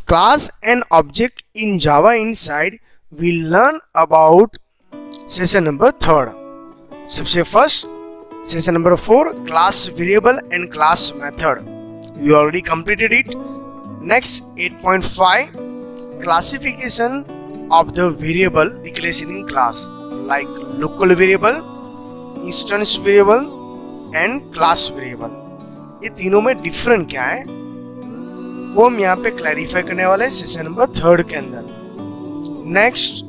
Class and object in Java inside, we learn about session number 3rd. सबसे first session number 4, class variable and class method. We already completed it. Next 8.5, classification of the variable declaration in class, like local variable, instance variable and class variable. ये तीनों में different क्या है वो हम यहाँ पे क्लैरिफाई करने वाले हैं सेशन नंबर 3rd के अंदर। नेक्स्ट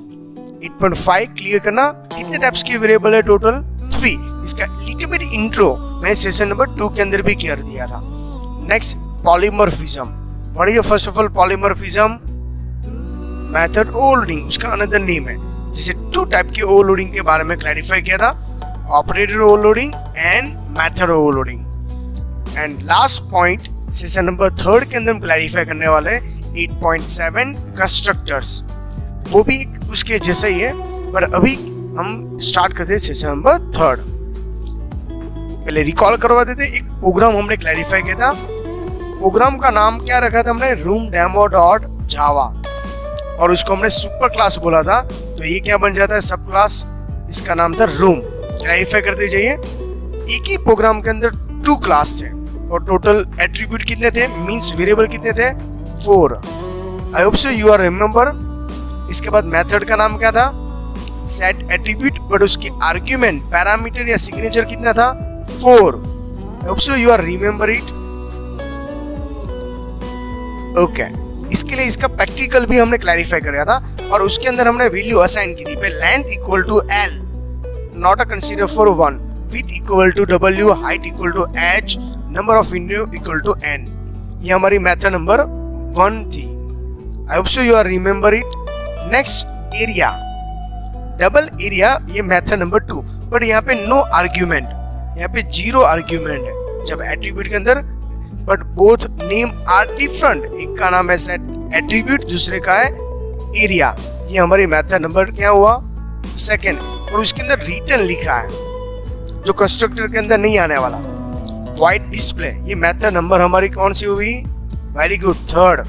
8.5 क्लियर करना, कितने टाइप्स के वेरिएबल है टोटल 3। इसका लिटिल बिट इंट्रो मैंने सेशन नंबर 2 के अंदर भी कर दिया था। Next polymorphism, what is first of all polymorphism? Method overloading, उसका अनदर नेम है। जैसे 2 टाइप के ओवरलोडिंग के बारे में क्लैरिफाई किया था, operator overloading and method overloading. And last point session number 3rd के अंदर हम क्लैरिफाई करने वाले हैं 8.7 कंस्ट्रक्टर्स, वो भी उसके जैसा ही है, पर अभी हम स्टार्ट करते हैं सेशन नंबर 3rd। पहले रिकॉल करवा देते, एक प्रोग्राम हमने क्लैरिफाई किया था। प्रोग्राम का नाम क्या रखा था हमने? roomdemo.java, और उसको हमने सुपर क्लास बोला था, तो ये क्या बन जाता है? सब क्लास। इसका नाम था रूम। क्लैरिफाई करते जाइए, एक ही प्रोग्राम के अंदर 2 क्लास थे और टोटल एट्रीब्यूट कितने थे, मींस वेरिएबल कितने थे? 4। I hope so you are remember. इसके बाद मेथड का नाम क्या था? सेट एट्रीब्यूट, बट उसकी आर्ग्यूमेंट, पैरामीटर या सिग्नेचर कितना था? 4। I hope so you are remember it. Okay, इसके लिए इसका प्रैक्टिकल भी हमने क्लैरिफाई किया था और उसके अंदर हमने वैल्यू असाइन की थी पे length equal to l, not a consider for 1, width equal to w, height equal to h, number of window equal to n। ये हमारी मेथड नंबर 1 थी। I hope so you are remember it. Next area, double area, ये method number 2, but यहाँ पे no argument, यहाँ पे 0 argument है जब एट्रीब्यूट के अंदर, but both name are different. एक का नाम है सेट एट्रीब्यूट, दूसरे का है एरिया। ये हमारी मेथड नंबर क्या हुआ? 2nd, और उसके अंदर रिटर्न लिखा है जो कंस्ट्रक्टर के अंदर नहीं आने वाला। वाइट डिस्प्ले, ये मेथड नंबर हमारी कौन सी हुई? वेरी गुड, 3rd,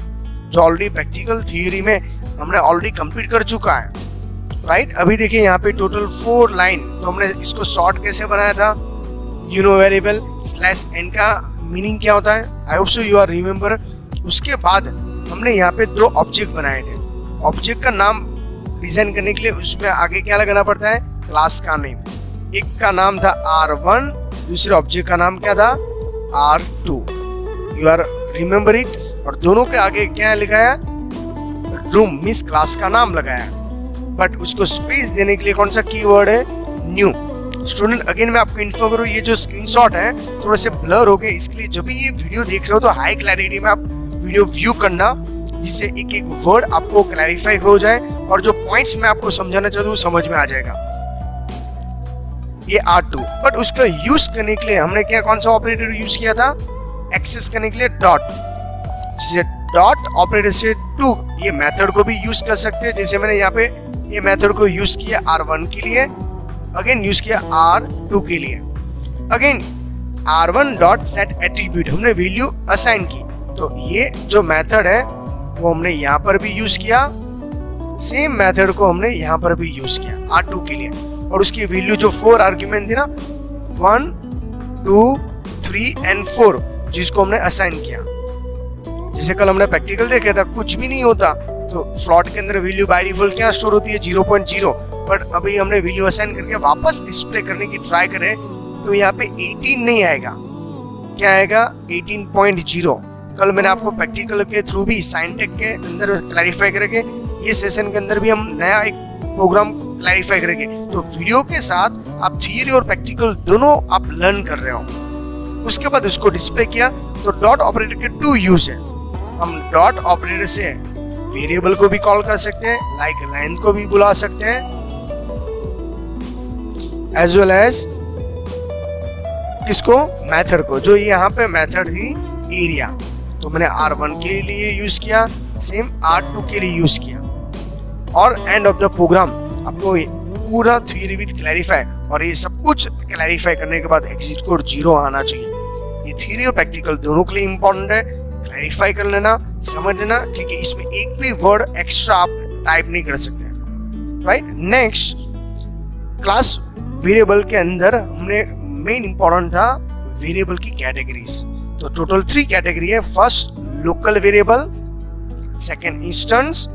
जो ऑलरेडी प्रैक्टिकल थियरी में हमने ऑलरेडी कंप्लीट कर चुका है, राइट। अभी देखिए यहाँ पे टोटल 4 लाइन, तो हमने इसको शॉर्ट कैसे बनाया था? यू नो वेरिएबल /n का मीनिंग क्या होता है? I hope so you are remember. उसके बाद हमने यहाँ पे 2 ऑब्जेक्ट बनाए थे। ऑब्जेक्ट का नाम डिजाइन करने के लिए उसमें आगे क्या लगाना पड़ता है? क्लास का नेम। एक का नाम था R1, दूसरे ऑब्जेक्ट का नाम क्या था? R2। You are remember it. और दोनों के आगे क्या लिखाया? रूम, मींस क्लास का नाम लगाया, बट उसको स्पेस देने के लिए कौन सा कीवर्ड है? न्यू। स्टूडेंट अगेन मैं आपको इन्फॉर्म करूँ, ये जो स्क्रीनशॉट है थोड़े से ब्लर हो गए, इसके लिए जब भी ये वीडियो देख रहे हो तो हाई क्लैरिटी में आप वीडियो व्यू करना, जिससे एक एक वर्ड आपको क्लैरिफाई हो जाए और जो पॉइंट्स मैं आपको समझाना चाहता हूँ समझ में आ जाएगा। ये R2, बट उसका यूज करने के लिए हमने क्या, कौन सा ऑपरेटर यूज किया था? एक्सेस करने के लिए डॉट। जैसे डॉट ऑपरेटर से 2, ये मेथड को भी यूज कर सकते हैं। जैसे मैंने यहाँ पे ये मेथड को यूज किया R1 के लिए, अगेन यूज किया R2 के लिए। Again R1 dot set attribute, हमने वैल्यू असाइन की, तो ये जो मेथड है वो हमने यहाँ पर भी यूज किया। सेम मेथड को हमने यहाँ पर भी यूज किया R2 के लिए, और उसकी वैल्यू जो 4 आर्ग्यूमेंट थी ना, 1, 2, 3 एंड 4, जिसको हमने असाइन किया। जैसे कल हमने प्रैक्टिकल देखा था, कुछ भी नहीं होता तो फ्लॉट के अंदर वैल्यू बाय डिफॉल्ट क्या स्टोर होती है? 0.0, बट अभी हमने वैल्यू असाइन करके वापस डिस्प्ले करने की ट्राई करें तो यहाँ पे 18 नहीं आएगा, क्या आएगा? 18.0। कल मैंने आपको प्रैक्टिकल के थ्रू भी साइंटेक के अंदर क्लैरिफाई करेंगे, ये सेशन के अंदर भी हम नया एक प्रोग्राम क्लैरिफाई करेंगे। तो वीडियो के साथ आप थियरी और प्रैक्टिकल दोनों आप लर्न कर रहे हो। उसके बाद उसको डिस्प्ले किया, तो डॉट ऑपरेटर के 2 यूज है। हम डॉट ऑपरेटर से वेरिएबल को भी कॉल कर सकते हैं, लाइक लेंथ को भी बुला सकते हैं, एज वेल एज किसको? मेथड को। जो यहाँ पे मेथड थी एरिया, तो मैंने R1 के लिए यूज किया, सेम R2 के लिए यूज किया। और एंड ऑफ द प्रोग्राम आपको पूरा थ्योरी विद क्लैरिफाई, और ये सब कुछ क्लैरिफाई करने के बाद एग्जिट कोड 0 आना चाहिए। ये थ्योरी और प्रैक्टिकल दोनों के लिए इंपॉर्टेंट है, क्लैरिफाई कर लेना। समझ लेना, क्योंकि इसमें एक भी वर्ड एक्स्ट्रा आप टाइप नहीं कर सकते, राइट। नेक्स्ट, क्लास वेरिएबल के अंदर हमने मेन इंपॉर्टेंट था वेरिएबल की कैटेगरीज। तो टोटल 3 कैटेगरी है। First local variable, second instance,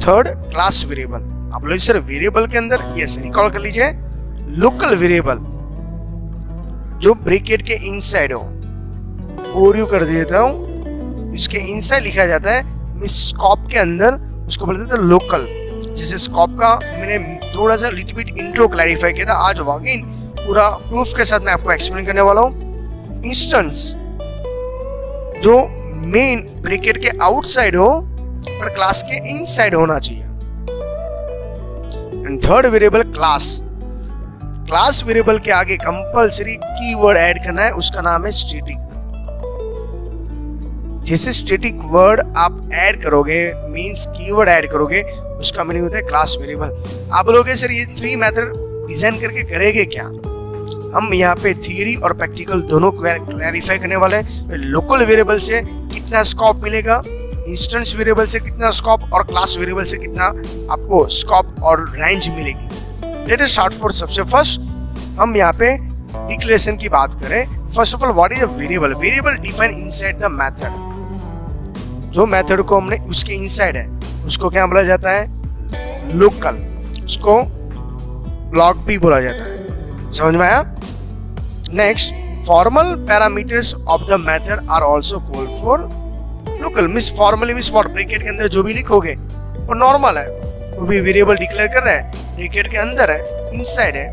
third class variable. आप लोग सर वेरिएबल के अंदर यस रिकॉल कर लीजिए, लोकल वेरिएबल जो ब्रैकेट के इनसाइड हो, ओरियो कर देता हूं, इसके इनसाइड लिखा जाता है स्कोप के अंदर, उसको बोलते थे लोकल। जैसे स्कोप का मैंने थोड़ा सा लिटिल बिट इंट्रो क्लैरिफाई किया था, आज अगेन पूरा प्रूफ के साथ मैं आपको एक्सप्लेन करने वाला हूं। इंस्टेंस जो मेन ब्रैकेट के आउटसाइड हो पर क्लास के इनसाइड होना चाहिए। And third variable class. Class variable के आगे कंपलसरी कीवर्ड ऐड करना है, उसका नाम है स्टैटिक। जैसे स्टैटिक वर्ड आप ऐड करोगे, मींस कीवर्ड ऐड करोगे, उसका मीनिंग होता है क्लास वेरिएबल। आप लोग सर ये 3 मेथड डिजाइन करके करेंगे क्या? हम यहाँ पे थियरी और प्रैक्टिकल दोनों क्लैरिफाई करने वाले हैं। लोकल वेरिएबल से कितना स्कोप मिलेगा, इंस्टेंस वेरिएबल से कितना स्कोप और क्लास वेरिएबल से कितना आपको स्कोप और रेंज मिलेगी। लेट अस स्टार्ट फॉर सबसे फर्स्ट हम यहाँ पे डिक्लेरेशन की बात करें। First of all what is a variable? Variable define inside the method. जो मेथड को हमने उसके इनसाइड है उसको क्या बोला जाता है? लोकल। उसको ब्लॉक भी बोला जाता है। समझ में आया? Next, formal parameters of the method are also called for local. Means formally means for bracket के अंदर जो भी लिखोगे वो नॉर्मल है, वो भी वेरिएबल डिक्लेयर कर रहा है, ब्रैकेट के अंदर है, इनसाइड है,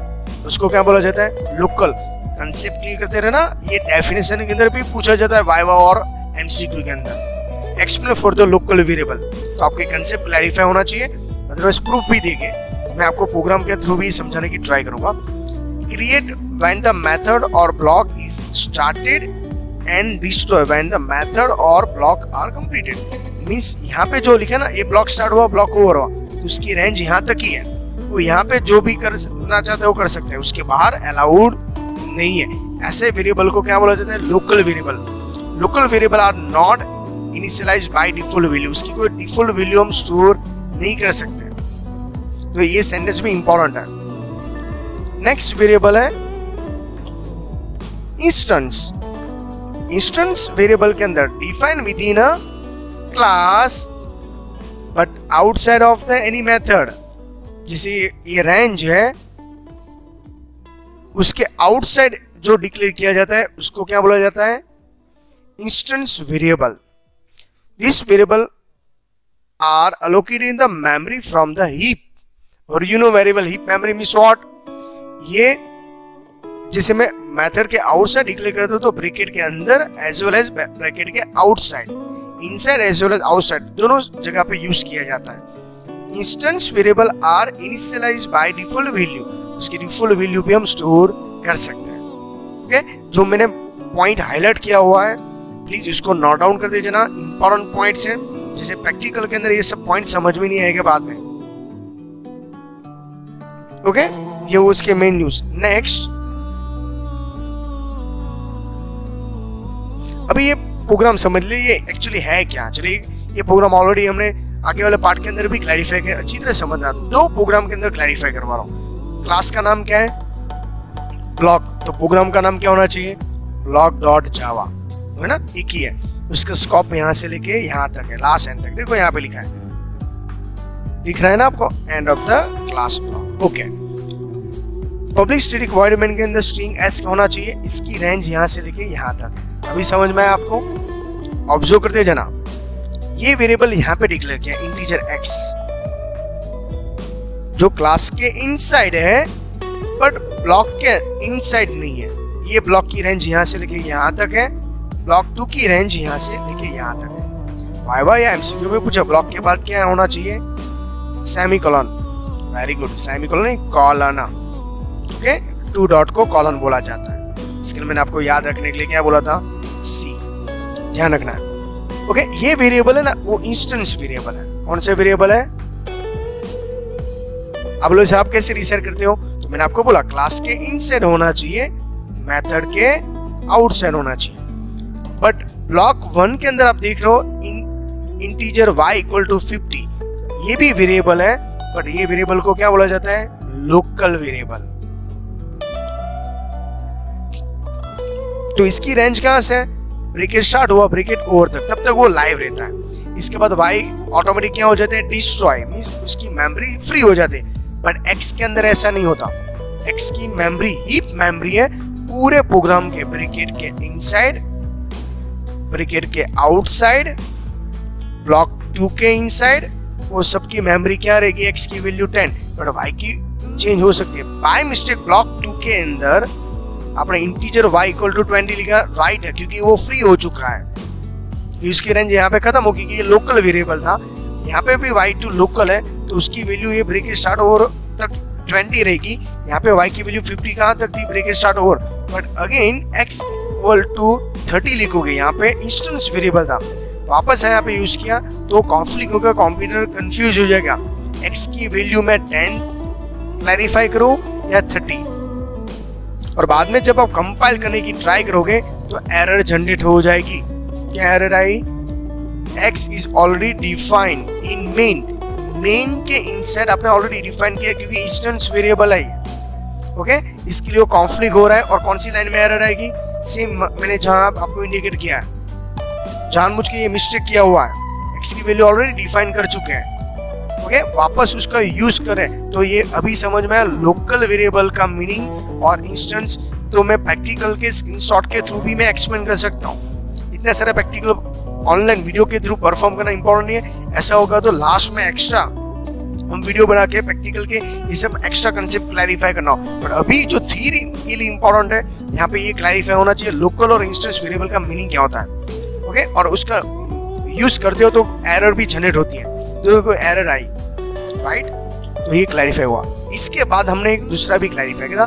उसको क्या बोला जाता है? लोकल। कंसेप्ट क्लियर करते रहना। ये डेफिनेशन के अंदर भी पूछा जाता है वाइवा और एमसीक्यू के अंदर। Explain for the local variable, तो आपके कंसेप्ट क्लैरिफाई होना चाहिए, अदरवाइज प्रूफ भी देंगे। मैं आपको प्रोग्राम के थ्रू भी समझाने की ट्राई करूंगा। क्रिएट व्हेन द मेथड और block is started and destroy when the method और ब्लॉक आर कंप्लीटेड। मींस यहाँ पे जो लिखा ना, ये ब्लॉक स्टार्ट हुआ, ब्लॉक ओवर हुआ, तो उसकी रेंज यहाँ तक ही है। वो यहाँ पे जो भी करना चाहते हो कर सकते हैं, उसके बाहर अलाउड नहीं है। ऐसे वेरिएबल को क्या बोला जाता है? Local variable. Local variable are not initialize by default value. उसकी कोई डिफॉल्ट वैल्यू हम स्टोर नहीं कर सकते, तो ये सेंटेंस भी इंपॉर्टेंट है। नेक्स्ट वेरिएबल है इंस्टेंस। इंस्टेंस वेरिएबल के अंदर define with in a class but outside of the any method. जैसे ये रेंज है, उसके आउटसाइड जो डिक्लेयर किया जाता है उसको क्या बोला जाता है? Instance variable. These variable are allocated in the memory from the heap, और you know variable heap memory means what? ये जैसे मैं मेथड के आउटसाइड डिक्लेयर करता हूं तो ब्रैकेट के अंदर एज वेल एज ब्रैकेट के outside, inside as well as outside दोनों जगह पे यूज किया जाता है। Instance variable are initialized by default value. उसकी डिफॉल्ट वैल्यू भी हम स्टोर कर सकते हैं। ओके, जो मैंने पॉइंट हाईलाइट किया हुआ है प्लीज इसको नोट डाउन कर दीजिए ना, इंपॉर्टेंट पॉइंट्स हैं। जैसे प्रैक्टिकल के अंदर ये सब पॉइंट समझ में नहीं आएगा बाद में। ओके, ये वो उसके मेन न्यूज। नेक्स्ट, अभी ये प्रोग्राम समझ लीजिए ये एक्चुअली है क्या। चलिए, ये प्रोग्राम ऑलरेडी हमने आगे वाले पार्ट के अंदर भी क्लैरिफाई किया, अच्छी तरह समझना। 2 प्रोग्राम के अंदर क्लैरिफाई करवा रहा हूँ। क्लास का नाम क्या है? ब्लॉक। तो प्रोग्राम का नाम क्या होना चाहिए? ब्लॉक डॉट जावा, है ना, एक ही है। उसका स्कोप यहाँ से लेके यहाँ तक है, लास्ट एंड तक। देखो यहाँ पे लिखा है, दिख रहा है ना आपको? End of the class block. Okay, public static void main के अंदर स्ट्रिंग एस होना चाहिए। इसकी रेंज यहाँ से लेके यहाँ तक है। अभी समझ में आया आपको? ऑब्जर्व करते जाना। ये वेरिएबल यहाँ पे डिक्लेयर किया इंटीजर x, जो क्लास के इनसाइड है बट ब्लॉक के इनसाइड नहीं है। ये ब्लॉक की रेंज यहाँ से लेके यहाँ तक है, ब्लॉक 2 की रेंज यहाँ से लेके यहाँ तक है। वाइवा या एमसीक्यू में पूछा ब्लॉक के बाद क्या होना चाहिए? सेमीकोलन। वेरी गुड, सेमीकोलन नहीं, कॉलन। ओके, 2 डॉट को कॉलन बोला जाता है। इसके लिए मैंने आपको याद रखने के लिए क्या बोला था? सी, ध्यान रखना है। ओके, ये वेरिएबल है ना, वो इंस्टेंस वेरिएबल है। कौन सा वेरिएबल है? अब लोग आप कैसे रिसेट करते हो? तो मैंने आपको बोला क्लास के इनसाइड होना चाहिए, मेथड के आउटसाइड होना चाहिए। बट ब्लॉक 1 के अंदर आप देख रहे हो इंटीजर y इक्वल टू 50, ये भी वेरिएबल है, बट ये वेरिएबल को क्या बोला जाता है? Local variable. तो इसकी रेंज कहां से है? ब्रैकेट स्टार्ट हुआ ब्रैकेट ओवर तक, तब तक वो लाइव रहता है। इसके बाद y ऑटोमेटिक क्या हो जाते हैं? डिस्ट्रॉय, मींस उसकी मेमोरी फ्री हो जाती है। बट x के अंदर ऐसा नहीं होता। x की मेमोरी हीप मेमोरी है पूरे प्रोग्राम के, ब्रैकेट के इनसाइड, ब्रैकेट के आउटसाइड, ब्लॉक 2 के इनसाइड, वो सबकी मेमोरी क्या रहेगी? x की वैल्यू 10, बट y की चेंज हो सकती है। बाय मिस्टेक ब्लॉक 2 के अंदर आपने इंटीजर y इक्वल टू 20 लिखा, राइट है, क्योंकि वो फ्री हो चुका है। इसकी रेंज यहाँ पे खत्म होगी, ये लोकल वेरिएबल था। यहाँ पे भी y2 लोकल है, तो उसकी वैल्यू ये ब्रैकेट स्टार्ट ओवर तक 20 रहेगी। यहाँ पे y की वैल्यू 50 कहाँ तक थी? Bracket start over. But again x equal to 30 लिखोगे, यहाँ पे इंस्टेंस वेरिएबल था, वापस यहाँ पे यूज किया तो कॉन्फ्लिक्ट होगा, कंप्यूटर कंफ्यूज हो जाएगा। x की वैल्यू में 10 क्लैरिफाई करो या 30, और बाद में जब आप कंपाइल करने की ट्राई करोगे तो एरर जनरेट हो जाएगी। क्या error I? x is already defined in main, main के इनसाइड आपने ऑलरेडी डिफाइन किया क्योंकि इंस्टेंस वेरिएबल है। ओके, इसके लिए कॉन्फ्लिक्ट हो रहा है। और कौन सी लाइन में एरर आएगी? सेम मैंने जहां आपको इंडिकेट किया है, जानबूझ के ये मिस्टेक किया हुआ है, x की वैल्यू ऑलरेडी डिफाइन कर चुके हैं। ओके, वापस उसका यूज करें तो ये अभी समझ में आया लोकल वेरिएबल का मीनिंग और इंस्टेंस। तो मैं प्रैक्टिकल के स्क्रीनशॉट के थ्रू भी मैं एक्सप्लेन कर सकता हूँ। इतने सारे प्रैक्टिकल ऑनलाइन वीडियो के थ्रू परफॉर्म करना इंपॉर्टेंट नहीं है। ऐसा होगा तो लास्ट में एक्स्ट्रा हम वीडियो बना के प्रैक्टिकल के ये सब एक्स्ट्रा कंसेप्ट क्लैरिफाई करना हो। बट अभी जो थ्योरी के लिए इंपॉर्टेंट है, यहाँ पे ये क्लैरिफाई होना चाहिए लोकल और इंस्टेंस वेरिएबल का मीनिंग क्या होता है। ओके, और उसका यूज करते हो तो एरर भी जनरेट होती है, तो कोई एरर आई, राइट, तो ये क्लैरिफाई हुआ। इसके बाद हमने एक दूसरा भी क्लैरिफाई किया,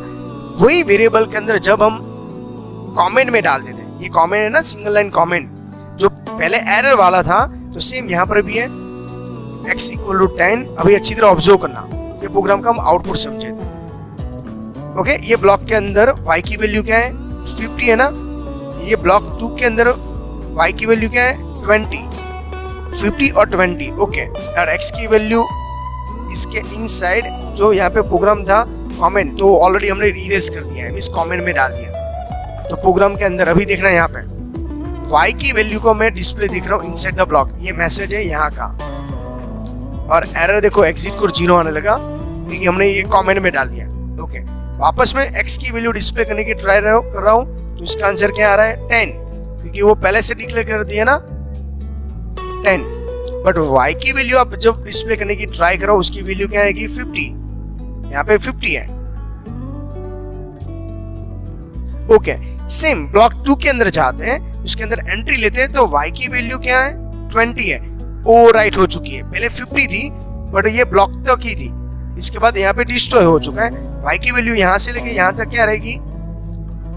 वही वेरिएबल के अंदर जब हम कमेंट में डाल देते हैं, ये कमेंट है ना, सिंगल लाइन कमेंट, जो पहले एरर वाला था, तो सेम यहाँ पर भी है x इक्वल टू 10। अभी अच्छी तरह ऑब्जर्व करना, ये प्रोग्राम का हम आउटपुट समझे। ओके, ये ब्लॉक के अंदर y की वैल्यू क्या है? 50 है ना। ये ब्लॉक 2 के अंदर y की वैल्यू क्या है? 20, 50 और 20। ओके, और x की वैल्यू इसके इनसाइड जो यहाँ पे प्रोग्राम था कमेंट, तो ऑलरेडी हमने रीरेज कर दिया है, मींस कमेंट में डाल दिया। तो प्रोग्राम के अंदर अभी देखना, यहाँ पे y की वैल्यू को मैं डिस्प्ले दिख रहा हूँ इनसाइड द ब्लॉक, ये मैसेज है यहाँ का। और एरर देखो एग्जिट कोड 0 आने लगा क्योंकि हमने ये कमेंट में डाल दिया। ओके, वापस में x की वैल्यू डिस्प्ले करने की ट्राई कर रहा हूँ, तो इसका आंसर क्या आ रहा है? 10, क्योंकि वो पहले से डिक्लेयर कर दिया ना 10। बट y की वैल्यू आप जब डिस्प्ले करने की ट्राई करो, उसकी वैल्यू क्या आएगी? 50, यहाँ पे 50 है। ओके, सेम ब्लॉक 2 के अंदर जाते हैं, उसके अंदर एंट्री लेते हैं, तो y की वैल्यू क्या है? 20 है, ओवरराइट हो चुकी है। पहले 50 थी बट ये ब्लॉक तक ही थी, इसके बाद यहाँ पे डिस्ट्रॉय हो चुका है। y की वैल्यू यहाँ से लेके यहाँ तक क्या रहेगी?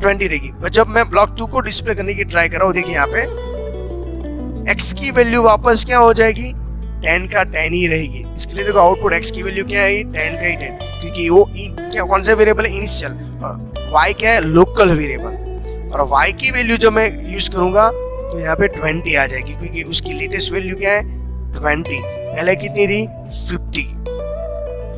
20 रहेगी। बट जब मैं ब्लॉक 2 को डिस्प्ले करने की ट्राई कर रहा हूँ, देखिए यहाँ पे x की वैल्यू वापस क्या हो जाएगी? 10 का 10 ही रहेगी। इसके लिए देखो आउटपुट x की वैल्यू क्या है? 10 का ही 10, क्योंकि वो क्या कौन सा वेरिएबल है? इनिशियल। y क्या है? Local variable. और y की वैल्यू जब मैं यूज करूंगा तो यहाँ पे 20 आ जाएगी, क्योंकि उसकी लेटेस्ट वैल्यू क्या है? 20। पहले कितनी थी? 50।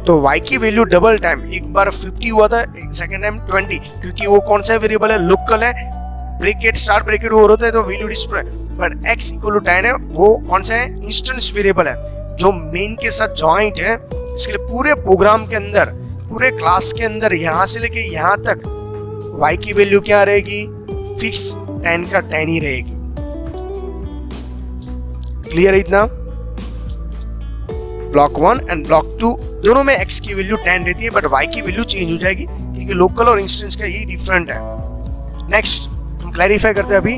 तो y की वैल्यू डबल टाइम, एक बार 50 हुआ था, सेकंड टाइम 20, क्योंकि वो कौन सा वेरिएबल है? लोकल है। ब्रैकेट स्टार्ट ब्रैकेट ओवर होता है तो value display, but x equal to 10 है, वो कौन सा है? इंस्टेंस वेरिएबल है, जो मेन के साथ जॉइंट है। इसके लिए पूरे प्रोग्राम के अंदर, पूरे क्लास के अंदर, यहाँ से लेके यहाँ तक y की वैल्यू क्या रहेगी? फिक्स 10 का 10 ही रहेगी। क्लियर है इतना? ब्लॉक 1 एंड ब्लॉक 2 दोनों में x की वैल्यू 10 रहती है, बट y की वैल्यू चेंज हो जाएगी, क्योंकि लोकल और इंस्टेंस का ये डिफरेंट है। नेक्स्ट हम क्लैरिफाई करते हैं अभी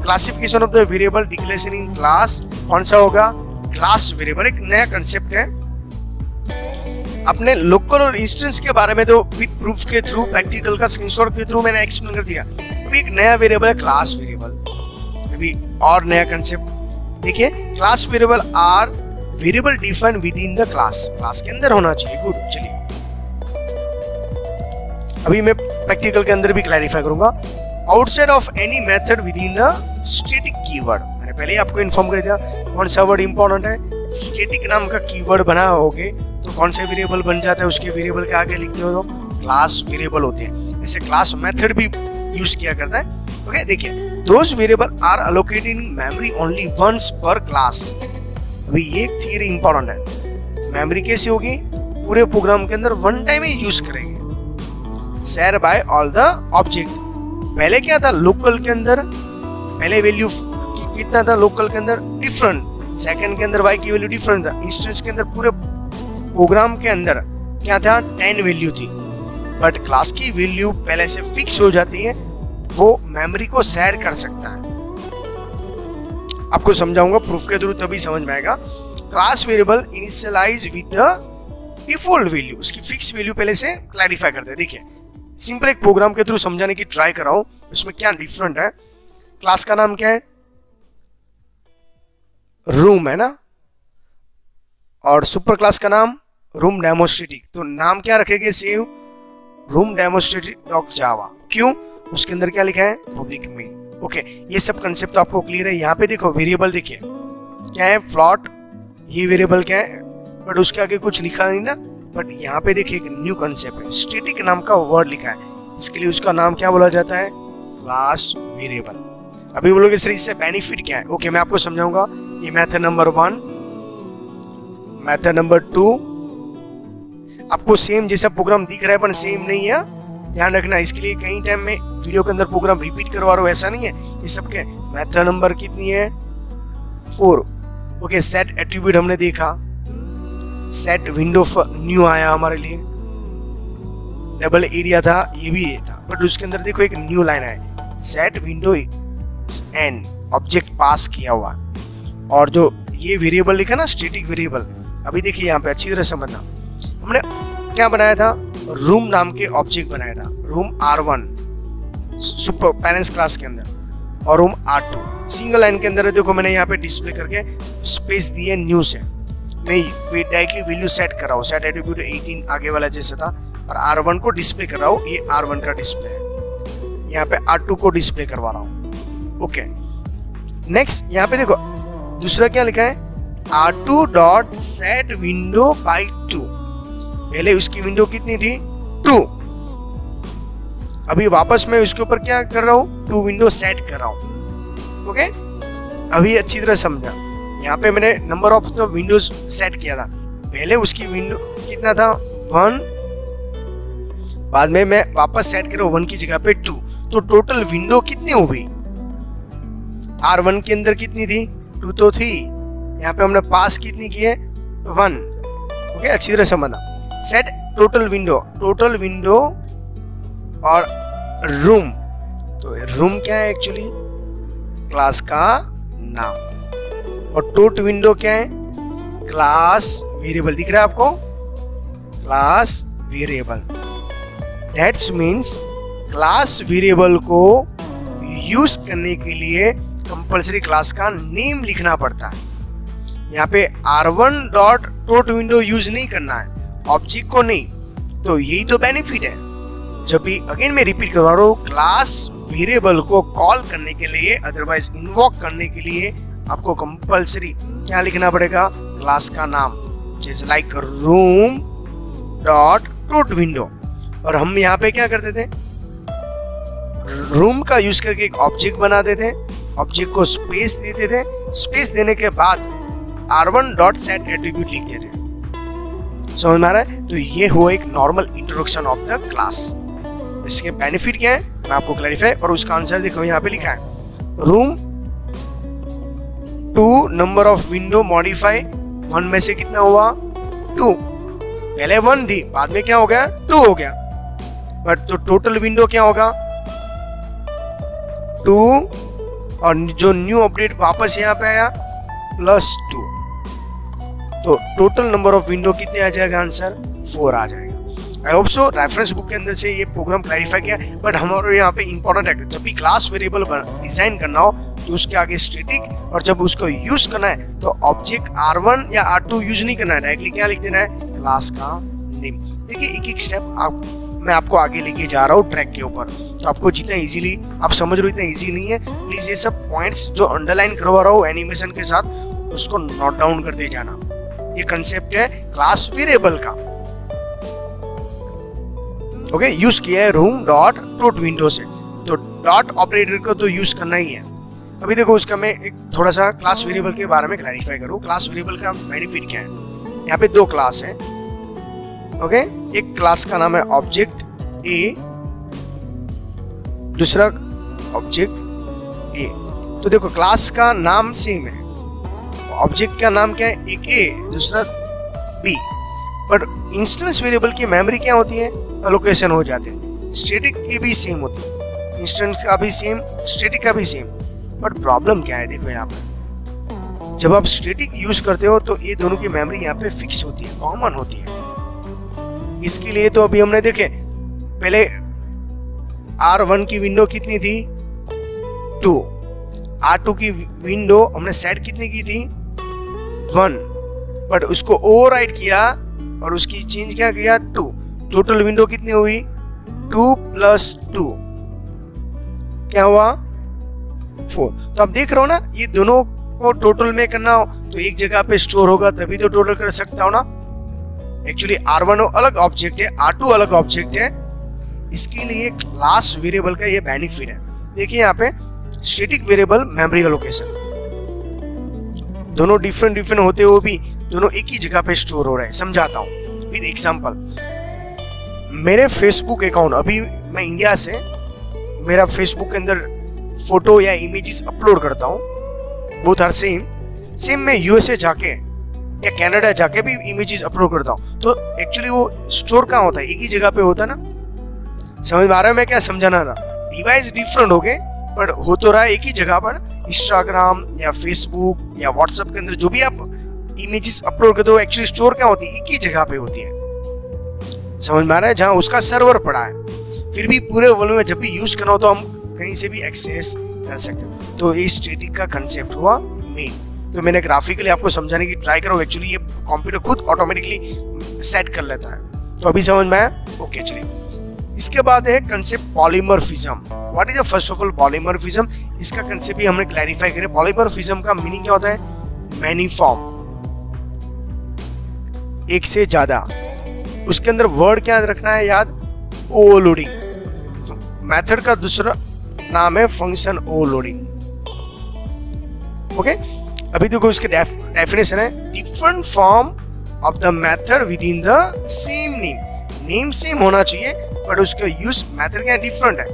classification of the variable declaration in class. कौन सा होगा? क्लास वेरिएबल, एक नया कंसेप्ट है। अपने लोकल और इंस्टेंस के बारे में तो विद प्रूफ के थ्रू, प्रैक्टिकल का स्क्रीनशॉट के थ्रू मैंने एक्सप्लेन कर दिया। अभी एक नया वेरिएबल है क्लास वेरिएबल, अभी और नया कंसेप्ट देखिए। Class variable are variable defined within the class, class के अंदर होना चाहिए। गुड, चलिए अभी मैं प्रैक्टिकल के अंदर भी क्लैरिफाई करूंगा। Outside of any method with in a static keyword, मैंने पहले ही आपको इन्फॉर्म कर दिया। कौन सा वर्ड इंपॉर्टेंट है, स्टैटिक नाम का कीवर्ड बनाओगे तो कौन सा वेरिएबल बन जाता है, उसके वेरिएबल के आगे लिखते हो तो क्लास वेरिएबल होते हैं। ऐसे क्लास मेथड भी यूज किया करता है। ओके देखिए, those variable are allocated in memory only once per class. अभी ये थियरी इंपॉर्टेंट है, मेमोरी कैसी होगी, पूरे प्रोग्राम के अंदर वन टाइम ही यूज करेंगे। Share by all the object. पहले क्या था, लोकल के अंदर पहले वैल्यू कितना था, लोकल के अंदर डिफरेंट, सेकंड के अंदर y की वैल्यू डिफरेंट था, इंस्टेंस के अंदर पूरे प्रोग्राम के अंदर क्या था 10 वैल्यू थी। बट क्लास की वैल्यू पहले से फिक्स हो जाती है, वो मेमोरी को शेयर कर सकता है। आपको समझाऊंगा प्रूफ के थ्रू, तभी समझ में आएगा। Class variable initialize with the default value, उसकी फिक्स वैल्यू पहले से क्लैरिफाई करते हैं। देखिए सिंपल एक प्रोग्राम के थ्रू समझाने की ट्राई कर रहा हूं, उसमें क्या डिफरेंट है। क्लास का नाम क्या है, रूम है ना, और सुपर क्लास का नाम रूम डेमोस्ट्रेटिक। तो नाम क्या रखेंगे, सेव रूम डेमोस्ट्रेटिक डॉट जावा। क्यों, उसके अंदर क्या लिखा है, पब्लिक मेन। ओके, ये सब कंसेप्ट तो आपको क्लियर है। यहाँ पे देखो वेरिएबल देखिए क्या है, फ्लोट, ये वेरिएबल क्या है, बट उसके आगे कुछ लिखा नहीं ना। बट यहाँ पे देखिए एक न्यू कंसेप्ट है, स्टैटिक नाम का वर्ड लिखा है, इसके लिए उसका नाम क्या बोला जाता है, क्लास वेरिएबल। अभी बोलोगे सर इससे बेनिफिट क्या है। ओके, मैं आपको समझाऊंगा। ये मेथड नंबर 1, मेथड नंबर 2, आपको सेम जैसा प्रोग्राम दिख रहा है पर सेम नहीं है, ध्यान रखना। इसके लिए कई टाइम में वीडियो के अंदर प्रोग्राम रिपीट करवा रहा हूं, ऐसा नहीं है। ये सबके मेथड नंबर कितनी है, 4। ओके, सेट एट्रीब्यूट हमने देखा, सेट विंडो न्यू आया हमारे लिए, डबल एरिया था, ये भी ये था। बट उसके अंदर देखो एक न्यू लाइन है, सेट विंडो एन ऑब्जेक्ट पास किया हुआ। और जो ये वेरिएबल लिखा ना स्टैटिक वेरिएबल, अभी देखिए यहाँ पे अच्छी तरह समझना, हमने क्या बनाया था, रूम नाम के ऑब्जेक्ट बनाया था, room R1 super parents class के अंदर, और रूम R2 सिंगल लाइन के अंदर है। देखो मैंने यहाँ पे डिस्प्ले करके स्पेस दी है न्यू से, मैं डायरेक्टली वैल्यू सेट कर रहा हूँ, सेट एट्रीब्यूट 18 आगे वाला जैसा था, और R1 को डिस्प्ले कर रहा हूँ, ये R1 का डिस्प्ले है, यहाँ पे R2 को डिस्प्ले करवा रहा हूँ। ओके, नेक्स्ट यहाँ पे देखो दूसरा क्या लिखा है, R2 dot set window bye 2। पहले उसकी विंडो कितनी थी, 2। अभी वापस मैं उसके ऊपर क्या कर रहा हूँ, 2 विंडो सेट कर रहा हूँ। ओके, अभी अच्छी तरह समझा। यहाँ पे मैंने number of the Windows set किया था, पहले उसकी विंडो कितना था, 1, बाद में मैं वापस सेट कर रहा हूँ 1 की जगह पे 2। तो टोटल विंडो कितनी हो गई, R1 के अंदर कितनी थी, 2 तो थी, यहाँ पे हमने पास कितनी की है, 1। ओके, अच्छी तरह समझना। सेट टोटल विंडो और रूम, तो रूम क्या है एक्चुअली, क्लास का नाम, और टोट विंडो क्या है, क्लास वेरिएबल। दिख रहा है आपको, class variable. That's means class variable को यूज करने के लिए कंपल्सरी क्लास का नेम लिखना पड़ता है। यहाँ पे R1 डॉट टोट विंडो यूज नहीं करना है, ऑब्जेक्ट को नहीं। तो यही तो बेनिफिट है। जब भी अगेन मैं रिपीट करवा रहा हूँ, क्लास वेरिएबल को कॉल करने के लिए, अदरवाइज इन्वोक करने के लिए आपको कंपल्सरी क्या लिखना पड़ेगा, क्लास का नाम, जैसे लाइक रूम डॉट टोट विंडो। और हम यहाँ पे क्या करते थे, रूम का यूज करके एक ऑब्जेक्ट बनाते थे, ऑब्जेक्ट को स्पेस देते थे, स्पेस देने के बाद R1 डॉट सेट एट्रीब्यूट लिखते थे। समझ में आ रहा है। तो ये हुआ एक normal introduction of the class. इसके बेनिफिट क्या है मैं आपको क्लैरिफाई, और उसका आंसर देखो यहाँ पे लिखा है, room 2 number of window modify 1 में से कितना हुआ, 2। पहले 1 थी, बाद में क्या हो गया, 2 हो गया। बट तो टोटल विंडो क्या होगा, 2, और जो न्यू अपडेट वापस यहाँ पे आया +2। तो टोटल नंबर ऑफ विंडो कितने आ जाएगा, आंसर 4 आ जाएगा। आई होप सो रेफरेंस बुक के अंदर से ये प्रोग्राम क्लैरिफाई किया। बट हमारे यहाँ पे इंपॉर्टेंट है, जब भी क्लास वेरिएबल डिजाइन करना हो तो उसके आगे स्टैटिक, और जब उसको यूज करना है तो ऑब्जेक्ट R1 या R2 यूज नहीं करना है, डायरेक्टली क्या लिख देना है, क्लास का नेम। देखिए एक एक स्टेप आप मैं आपको आगे लेके जा रहा हूँ ट्रैक के ऊपर। तो आपको जितना इजीली आप समझ रहे हो इतना इजी नहीं है। प्लीज ये सब पॉइंट्स जो अंडरलाइन करवा रहा हूँ एनिमेशन के साथ उसको नोट डाउन करते जाना। ये कंसेप्ट है क्लास वेरिएबल का। ओके, यूज किया है रूम डॉट टोट विंडो से, तो डॉट ऑपरेटर को तो यूज करना ही है। अभी देखो उसका मैं एक थोड़ा सा क्लास वेरिएबल के बारे में क्लैरिफाई करूँ। क्लास वेरिएबल का बेनिफिट क्या है? यहाँ पे दो क्लास है। ओके, एक क्लास का नाम है ऑब्जेक्ट ए, दूसरा ऑब्जेक्ट ए। तो देखो क्लास का नाम सेम है, ऑब्जेक्ट का नाम क्या है? एक ए, दूसरा बी। पर इंस्टेंस वेरिएबल की मेमोरी क्या होती है? एलोकेशन हो जाते हैं। स्टैटिक की भी सेम होती है, इंस्टेंस का भी सेम, स्टैटिक का भी सेम। बट प्रॉब्लम क्या है? देखो यहाँ पे जब आप स्टैटिक यूज करते हो तो ये दोनों की मेमोरी यहाँ पे फिक्स होती है, कॉमन होती है। इसके लिए तो अभी हमने देखे पहले R1 की विंडो कितनी थी? 2। R2 की विंडो हमने सेट कितनी की थी? 1। बट उसको ओवरराइड किया और उसकी चेंज क्या किया? 2। टोटल विंडो कितनी हुई? 2 + 2 क्या हुआ? 4। तो आप देख रहे हो ना, ये दोनों को टोटल में करना हो तो एक जगह पे स्टोर होगा तभी तो टोटल कर सकता हो ना। एक्चुअली R1 अलग ऑब्जेक्ट है, R2 अलग ऑब्जेक्ट है। इसके लिए क्लास वेरिएबल का ये बेनिफिट है। देखिए यहाँ पे स्टैटिक वेरिएबल, मेमोरी एलोकेशन, दोनों डिफरेंट होते हुए भी दोनों एक ही जगह पे स्टोर हो रहे हैं। समझाता हूँ विद एग्जांपल। मेरे फेसबुक अकाउंट, अभी मैं इंडिया से मेरा फेसबुक के अंदर फोटो या इमेजेस अपलोड करता हूँ, बोथ आर सेम मैं यूएसए जाके या कनाडा जाके भी इमेजेस अपलोड करता हूँ, तो एक्चुअली वो स्टोर कहाँ होता है? एक ही जगह पे होता है ना। समझ में आ रहा है मैं क्या समझाना रहा? डिवाइस डिफरेंट हो गए पर हो तो रहा है एक ही जगह पर। इंस्टाग्राम या फेसबुक या व्हाट्सएप के अंदर जो भी आप इमेजेस अपलोड करते हो एक्चुअली स्टोर क्या होती है? एक ही जगह पे होती है। समझ में आ रहा है? जहाँ उसका सर्वर पड़ा है। फिर भी पूरे वर्ल्ड में जब भी यूज करना हो तो हम कहीं से भी एक्सेस कर सकते हो। तो ये स्टैटिक का कंसेप्ट हुआ मेन। तो मैंने ग्राफिकली आपको समझाने की ट्राई करो। एक्चुअली ये कंप्यूटर खुद ऑटोमेटिकली सेट कर लेता है। तो अभी समझ में आया? ओके, चलिए। इसके बाद है concept polymorphism. What is the first of all polymorphism? इसका कंसेप्ट भी हमने क्लैरिफाई करे। पॉलीमॉर्फिज्म का मीनिंग क्या होता है? मैनी फॉर्म, एक से ज्यादा। उसके अंदर वर्ड क्या रखना है याद? ओवरलोडिंग। मेथड का दूसरा नाम है फंक्शन ओवरलोडिंग। ओके, अभी देखो इसके डेफिनेशन है different form of the method within the same name. Name same होना चाहिए बट उसका यूज मेथड क्या डिफरेंट है।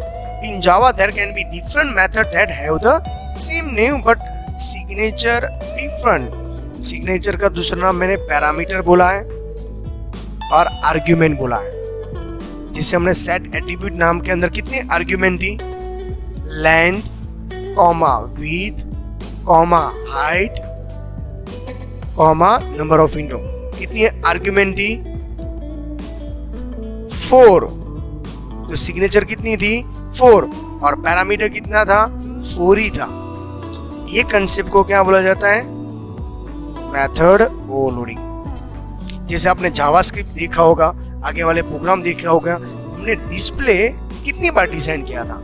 In Java there can be different method that have the same name but signature different. Signature का दूसरा नाम मैंने parameter बोला है और आर्ग्यूमेंट बोला है। जिसे हमने सेट एट्रीब्यूट नाम के अंदर कितने आर्ग्यूमेंट थी? Length, comma width, comma height, comma number of window. कितनी आर्ग्यूमेंट थी? 4। तो सिग्नेचर कितनी थी? 4। और पैरामीटर कितना था? 4 ही था। ये कंसेप्ट को क्या बोला जाता है? Method overloading. जैसे आपने जावास्क्रिप्ट देखा होगा, आगे वाले प्रोग्राम देखा होगा, हमने डिस्प्ले कितनी बार डिजाइन किया था?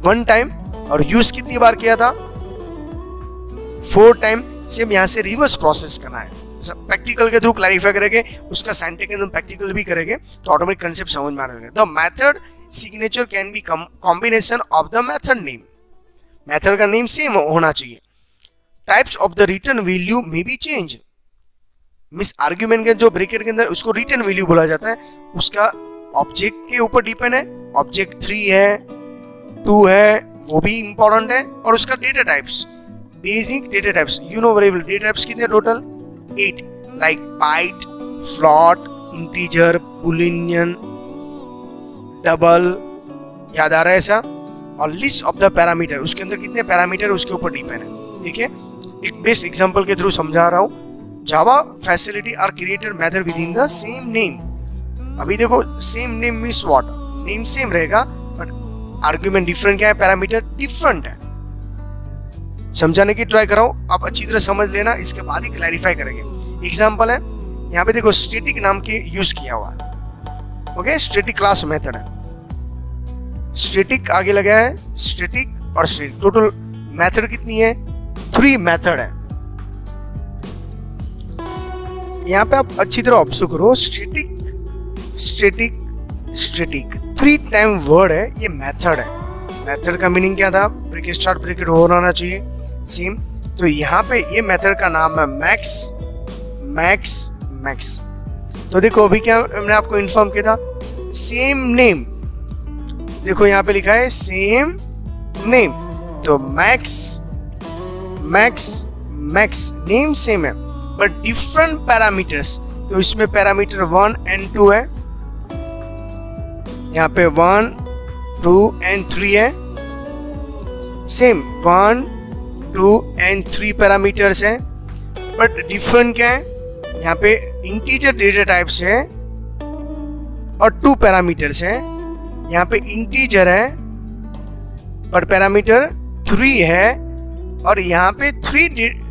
1 टाइम। और यूज कितनी बार किया था? 4 टाइम। सेम यहाँ से रिवर्स प्रोसेस करना है। प्रैक्टिकल के थ्रू क्लैरिफाई करेंगे, उसका साइंटिफिक एंड प्रैक्टिकल भी करेंगे तो ऑटोमेटिक कंसेप्ट समझ में आ जाएगा। The method signature can be combination of the method name. Method का नेम सेम होना चाहिए। Types of the return value may be change. Miss argument के जो ब्रैकेट के अंदर उसको रिटर्न वैल्यू बोला जाता है, उसका ऑब्जेक्ट के ऊपर डिपेंड है। ऑब्जेक्ट 3 है, 2 है, वो भी इंपॉर्टेंट है। और उसका data types, basic data types, you know very well. Data types कितने total? 8, like byte, float, integer, boolean, double. याद आ रहा है ऐसा? और लिस्ट ऑफ द पैरामीटर, उसके अंदर कितने पैरामीटर उसके ऊपर डिपेंड है। देखिए एक बेस्ट एग्जांपल के थ्रू समझा रहा हूँ। Java facility are created method within the same name. अभी देखो same name means what? Name same रहेगा बट आर्गुमेंट डिफरेंट क्या है? पैरामीटर डिफरेंट है। समझाने की ट्राई कर रहा हूं, आप अच्छी तरह समझ लेना, इसके बाद ही क्लैरिफाई करेंगे। एग्जांपल है यहाँ पे देखो स्टैटिक नाम के यूज किया हुआ है। ओके, स्टैटिक क्लास मेथड है। स्टैटिक आगे लगा है, स्टैटिक और स्टैटिक, टोटल मेथड कितनी है? 3 मेथड है। यहाँ पे आप अच्छी तरह ऑब्जर्व करो, static static static 3 time word है, ये मेथड है। मेथड का मीनिंग क्या था? ब्रैकेट स्टार्ट ब्रैकेट होना चाहिए सेम। तो यहाँ पे ये मेथड का नाम है मैक्स मैक्स मैक्स। तो देखो अभी क्या मैंने आपको इन्फॉर्म किया था, सेम नेम, देखो यहाँ पे लिखा है सेम नेम, तो max max max name same है बट डिफरेंट पैरामीटर्स। तो इसमें पैरामीटर 1 and 2 है, यहाँ पे 1 2 and 3 है, सेम 1 2 and 3 पैरामीटर्स है, बट डिफरेंट क्या है? यहाँ पे इंटीजर डेटा टाइप्स है और 2 पैरामीटर्स है। यहाँ पे इंटीजर है पर पैरामीटर 3 है, और यहाँ पे 3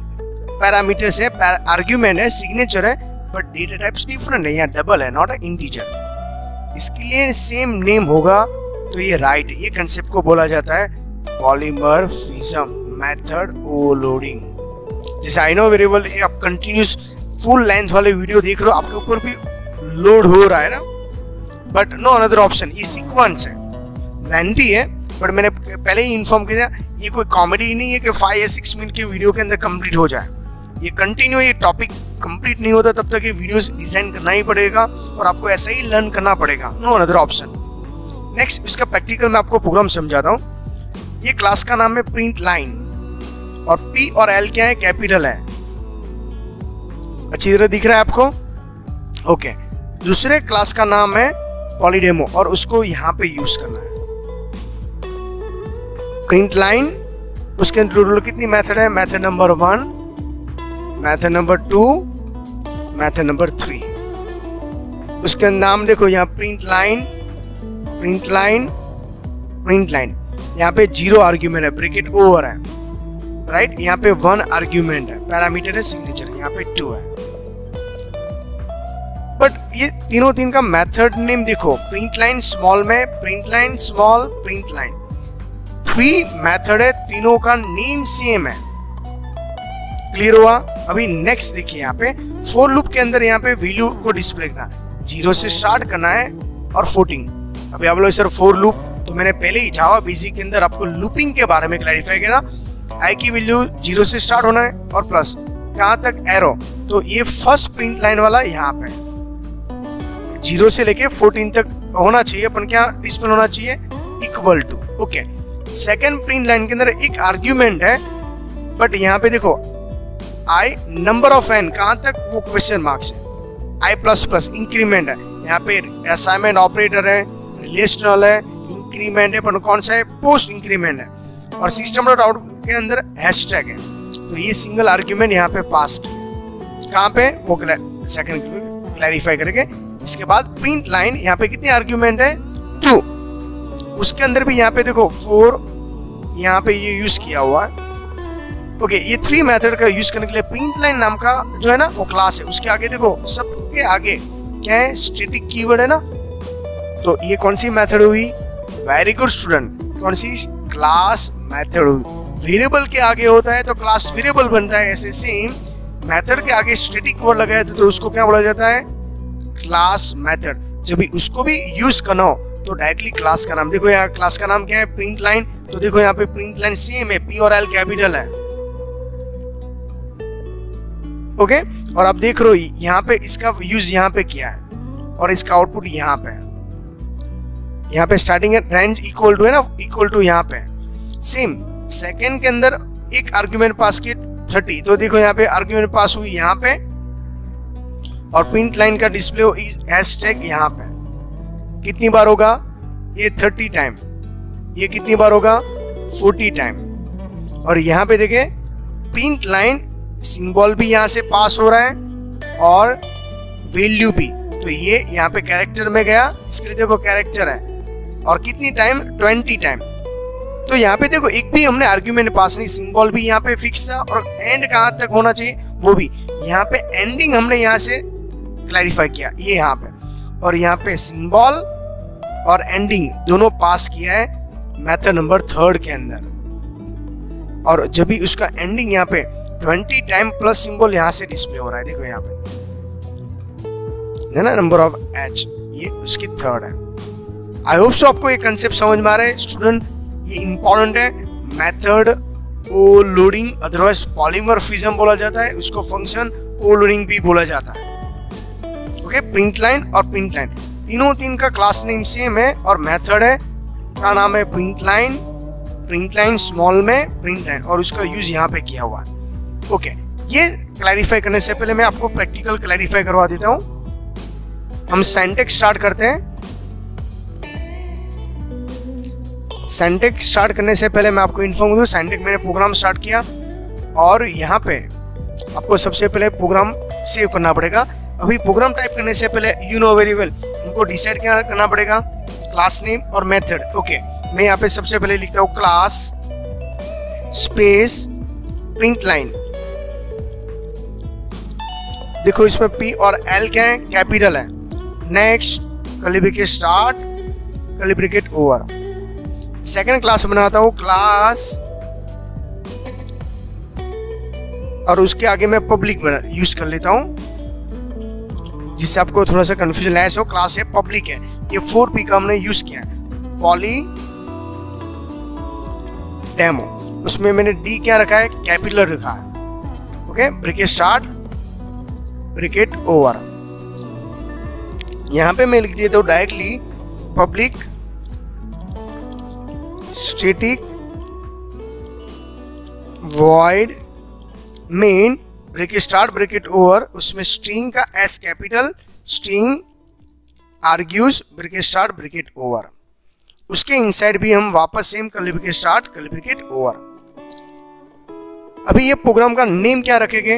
पैरामीटर्स है, आर्ग्यूमेंट है, सिग्नेचर है, बट डेटा टाइप्स डिफरेंट है, यहाँ डबल है, नॉट इंटीजर। इसके लिए सेम नेम होगा तो ये राइट, ये कंसेप्ट को बोला जाता है पॉलीमॉर्फिज्म मेथड ओवरलोडिंग। जैसे आई नो वेरी वेल, ये आप कंटिन्यूस फुल लेंथ वाले वीडियो देख रहे हो, आपके ऊपर भी लोड हो रहा है ना, बट नो अनदर ऑप्शन। ये सीक्वेंस है, लेंथी है, बट मैंने पहले ही इन्फॉर्म किया ये कोई कॉमेडी नहीं है कि 5 या 6 मिनट के वीडियो के अंदर कंप्लीट हो जाए। ये कंटिन्यू, ये टॉपिक कंप्लीट नहीं होता तब तक ये वीडियोस डिजाइन करना ही पड़ेगा और आपको ऐसा ही लर्न करना पड़ेगा, नो अनदर ऑप्शन। नेक्स्ट इसका प्रैक्टिकल में आपको प्रोग्राम समझाता हूँ। ये क्लास का नाम है प्रिंट लाइन, और P और L क्या है? कैपिटल है। अच्छी तरह दिख रहा है आपको? ओके। दूसरे क्लास का नाम है पॉलीडेमो, और उसको यहाँ पे यूज करना है। प्रिंट लाइन, उसके अंदर टोटल कितनी मेथड है? Method number 1, method number 2, method number 3। उसके नाम देखो यहाँ, print line print line print line. यहाँ पे 0 आर्ग्यूमेंट है, ब्रैकेट ओवर है, राइट। यहाँ पे 1 आर्ग्यूमेंट है, पैरामीटर है, सिग्नेचर है, यहाँ पे 2 है। बट ये तीन का मेथड नेम देखो, प्रिंट लाइन स्मॉल में, print line small, print line. 3 method है, तीनों का नेम सेम है। क्लियर हुआ? अभी नेक्स्ट देखिए, यहाँ पे फॉर लूप के अंदर यहाँ पे वैल्यू को डिस्प्ले करना, 0 से स्टार्ट करना है और 14। अभी आप लोग सर फॉर लूप, तो मैंने पहले ही जावा बेसिक के अंदर आपको लूपिंग के बारे में क्लैरिफाई किया था। आई की वैल्यू 0 से स्टार्ट होना है और प्लस कहाँ तक? एरो। तो ये फर्स्ट प्रिंट लाइन वाला यहाँ पे 0 से लेके 14 तक होना चाहिए, अपन क्या डिस्प्ले होना चाहिए? Equal to. Okay. Second print line के अंदर एक आर्ग्यूमेंट है, बट यहाँ पे देखो आई नंबर ऑफ एन कहाँ तक? वो क्वेश्चन मार्क्स है। आई प्लस प्लस इंक्रीमेंट है, यहाँ पे असाइनमेंट ऑपरेटर है, रिलेशनल है, इंक्रीमेंट है, पर कौन सा है? पोस्ट इंक्रीमेंट है, और सिस्टम डॉट आउट के अंदर हैशटैग है। तो ये सिंगल आर्ग्यूमेंट यहाँ पे पास किया, कहाँ पे? वो सेकंड क्लैरिफाई करके। इसके बाद प्रिंट लाइन, यहाँ पे कितने आर्ग्यूमेंट है? 2। उसके अंदर भी यहाँ पे देखो 4 यहाँ पे ये यूज किया हुआ है। ओके, ये 3 मेथड का यूज करने के लिए प्रिंट लाइन नाम का जो है ना वो क्लास है, उसके आगे देखो, सबके आगे क्या है? स्टैटिक कीवर्ड है ना। तो ये कौन सी मेथड हुई? वेरी गुड स्टूडेंट, कौन सी? क्लास मेथड हुई। वेरिएबल के आगे होता है तो क्लास वेरिएबल बनता है, ऐसे सेम मेथड के आगे स्टैटिक वर्ड लगाया तो उसको क्या बोला जाता है? Class method. जब भी उसको भी यूज करना हो तो डायरेक्टली क्लास का नाम देखो, यहाँ क्लास का नाम क्या है? Print line. तो देखो यहाँ पे प्रिंट लाइन सेम है, P और L कैपिटल है। ओके, और आप देख रहे हो यहाँ पे इसका यूज यहाँ पे किया है और इसका आउटपुट यहाँ पे है। यहाँ पे स्टार्टिंग रेंज इक्वल टू है ना, इक्वल टू यहाँ पे सेम। सेकंड के अंदर एक आर्ग्यूमेंट पास किए 30, तो देखो यहाँ पे आर्ग्यूमेंट पास हुई यहाँ पे, और प्रिंट लाइन का डिस्प्ले हैशटैग यहाँ पे कितनी बार होगा? ये 30 टाइम। ये कितनी बार होगा? 40 टाइम। और यहाँ पे देखे प्रिंट लाइन सिंबल भी यहाँ से पास हो रहा है और वैल्यू भी, तो ये यहाँ पे कैरेक्टर में गया, इसके लिए देखो कैरेक्टर है, और कितनी टाइम? 20 टाइम। तो यहाँ पे देखो एक भी हमने आर्ग्यूमेंट पास नहीं, सिंबल भी यहाँ पे फिक्स था, और एंड कहाँ तक होना चाहिए वो भी। यहाँ पे एंडिंग हमने यहाँ से क्लैरिफाई किया, ये यहाँ पे। और यहाँ पे सिंबल और एंडिंग दोनों पास किया है मेथड नंबर 3 के अंदर। और जब भी उसका एंडिंग यहाँ पे 20 टाइम प्लस सिंबल यहाँ से डिस्प्ले हो रहा है, देखो यहाँ पे है ना, नंबर ऑफ एच, ये उसकी 3rd है। आई होप सो आपको ये कंसेप्ट समझ में आ रहा है स्टूडेंट, ये इंपॉर्टेंट है। मेथड ओवरलोडिंग अदरवाइज पॉलीमॉर्फिज्म बोला जाता है, उसको फंक्शन ओवरलोडिंग भी बोला जाता है। ओके, प्रिंट लाइन और प्रिंट लाइन तीन का क्लास नेम सेम है और मेथड है का नाम है प्रिंट लाइन स्मॉल में प्रिंट लाइन, और उसका यूज यहाँ पे किया हुआ है। ओके, ये क्लैरिफाई करने से पहले मैं आपको प्रैक्टिकल क्लैरिफाई करवा देता हूँ। हम सिंटैक्स स्टार्ट करते हैं। सिंटैक्स स्टार्ट करने से पहले मैं आपको इन्फॉर्म दूं, सिंटैक्स मैंने प्रोग्राम स्टार्ट किया और यहाँ पे आपको सबसे पहले प्रोग्राम सेव करना पड़ेगा। अभी प्रोग्राम टाइप करने से पहले यू नो वेरी वेल हमको डिसाइड क्या करना पड़ेगा, क्लास नेम और मेथड। ओके, मैं यहाँ पे सबसे पहले लिखता हूँ क्लास स्पेस प्रिंट लाइन। देखो इसमें P और L क्या है, कैपिटल है। Next curly bracket start curly bracket over. Second class बनाता हूं क्लास और उसके आगे मैं पब्लिक यूज कर लेता हूं जिससे आपको थोड़ा सा कंफ्यूजन लेस हो। क्लास है पब्लिक है, ये 4P का हमने यूज किया है, पॉली डेमो। उसमें मैंने D क्या रखा है, कैपिटल रखा है। Okay, bracket start bracket over. यहां पे मैं लिख देता हूं directly public static void main bracket start bracket over. उसमें स्ट्रिंग का S capital, string argues bracket start bracket over. उसके इनसाइड भी हम वापस same curly bracket start curly bracket over. अभी ये प्रोग्राम का नेम क्या रखेंगे,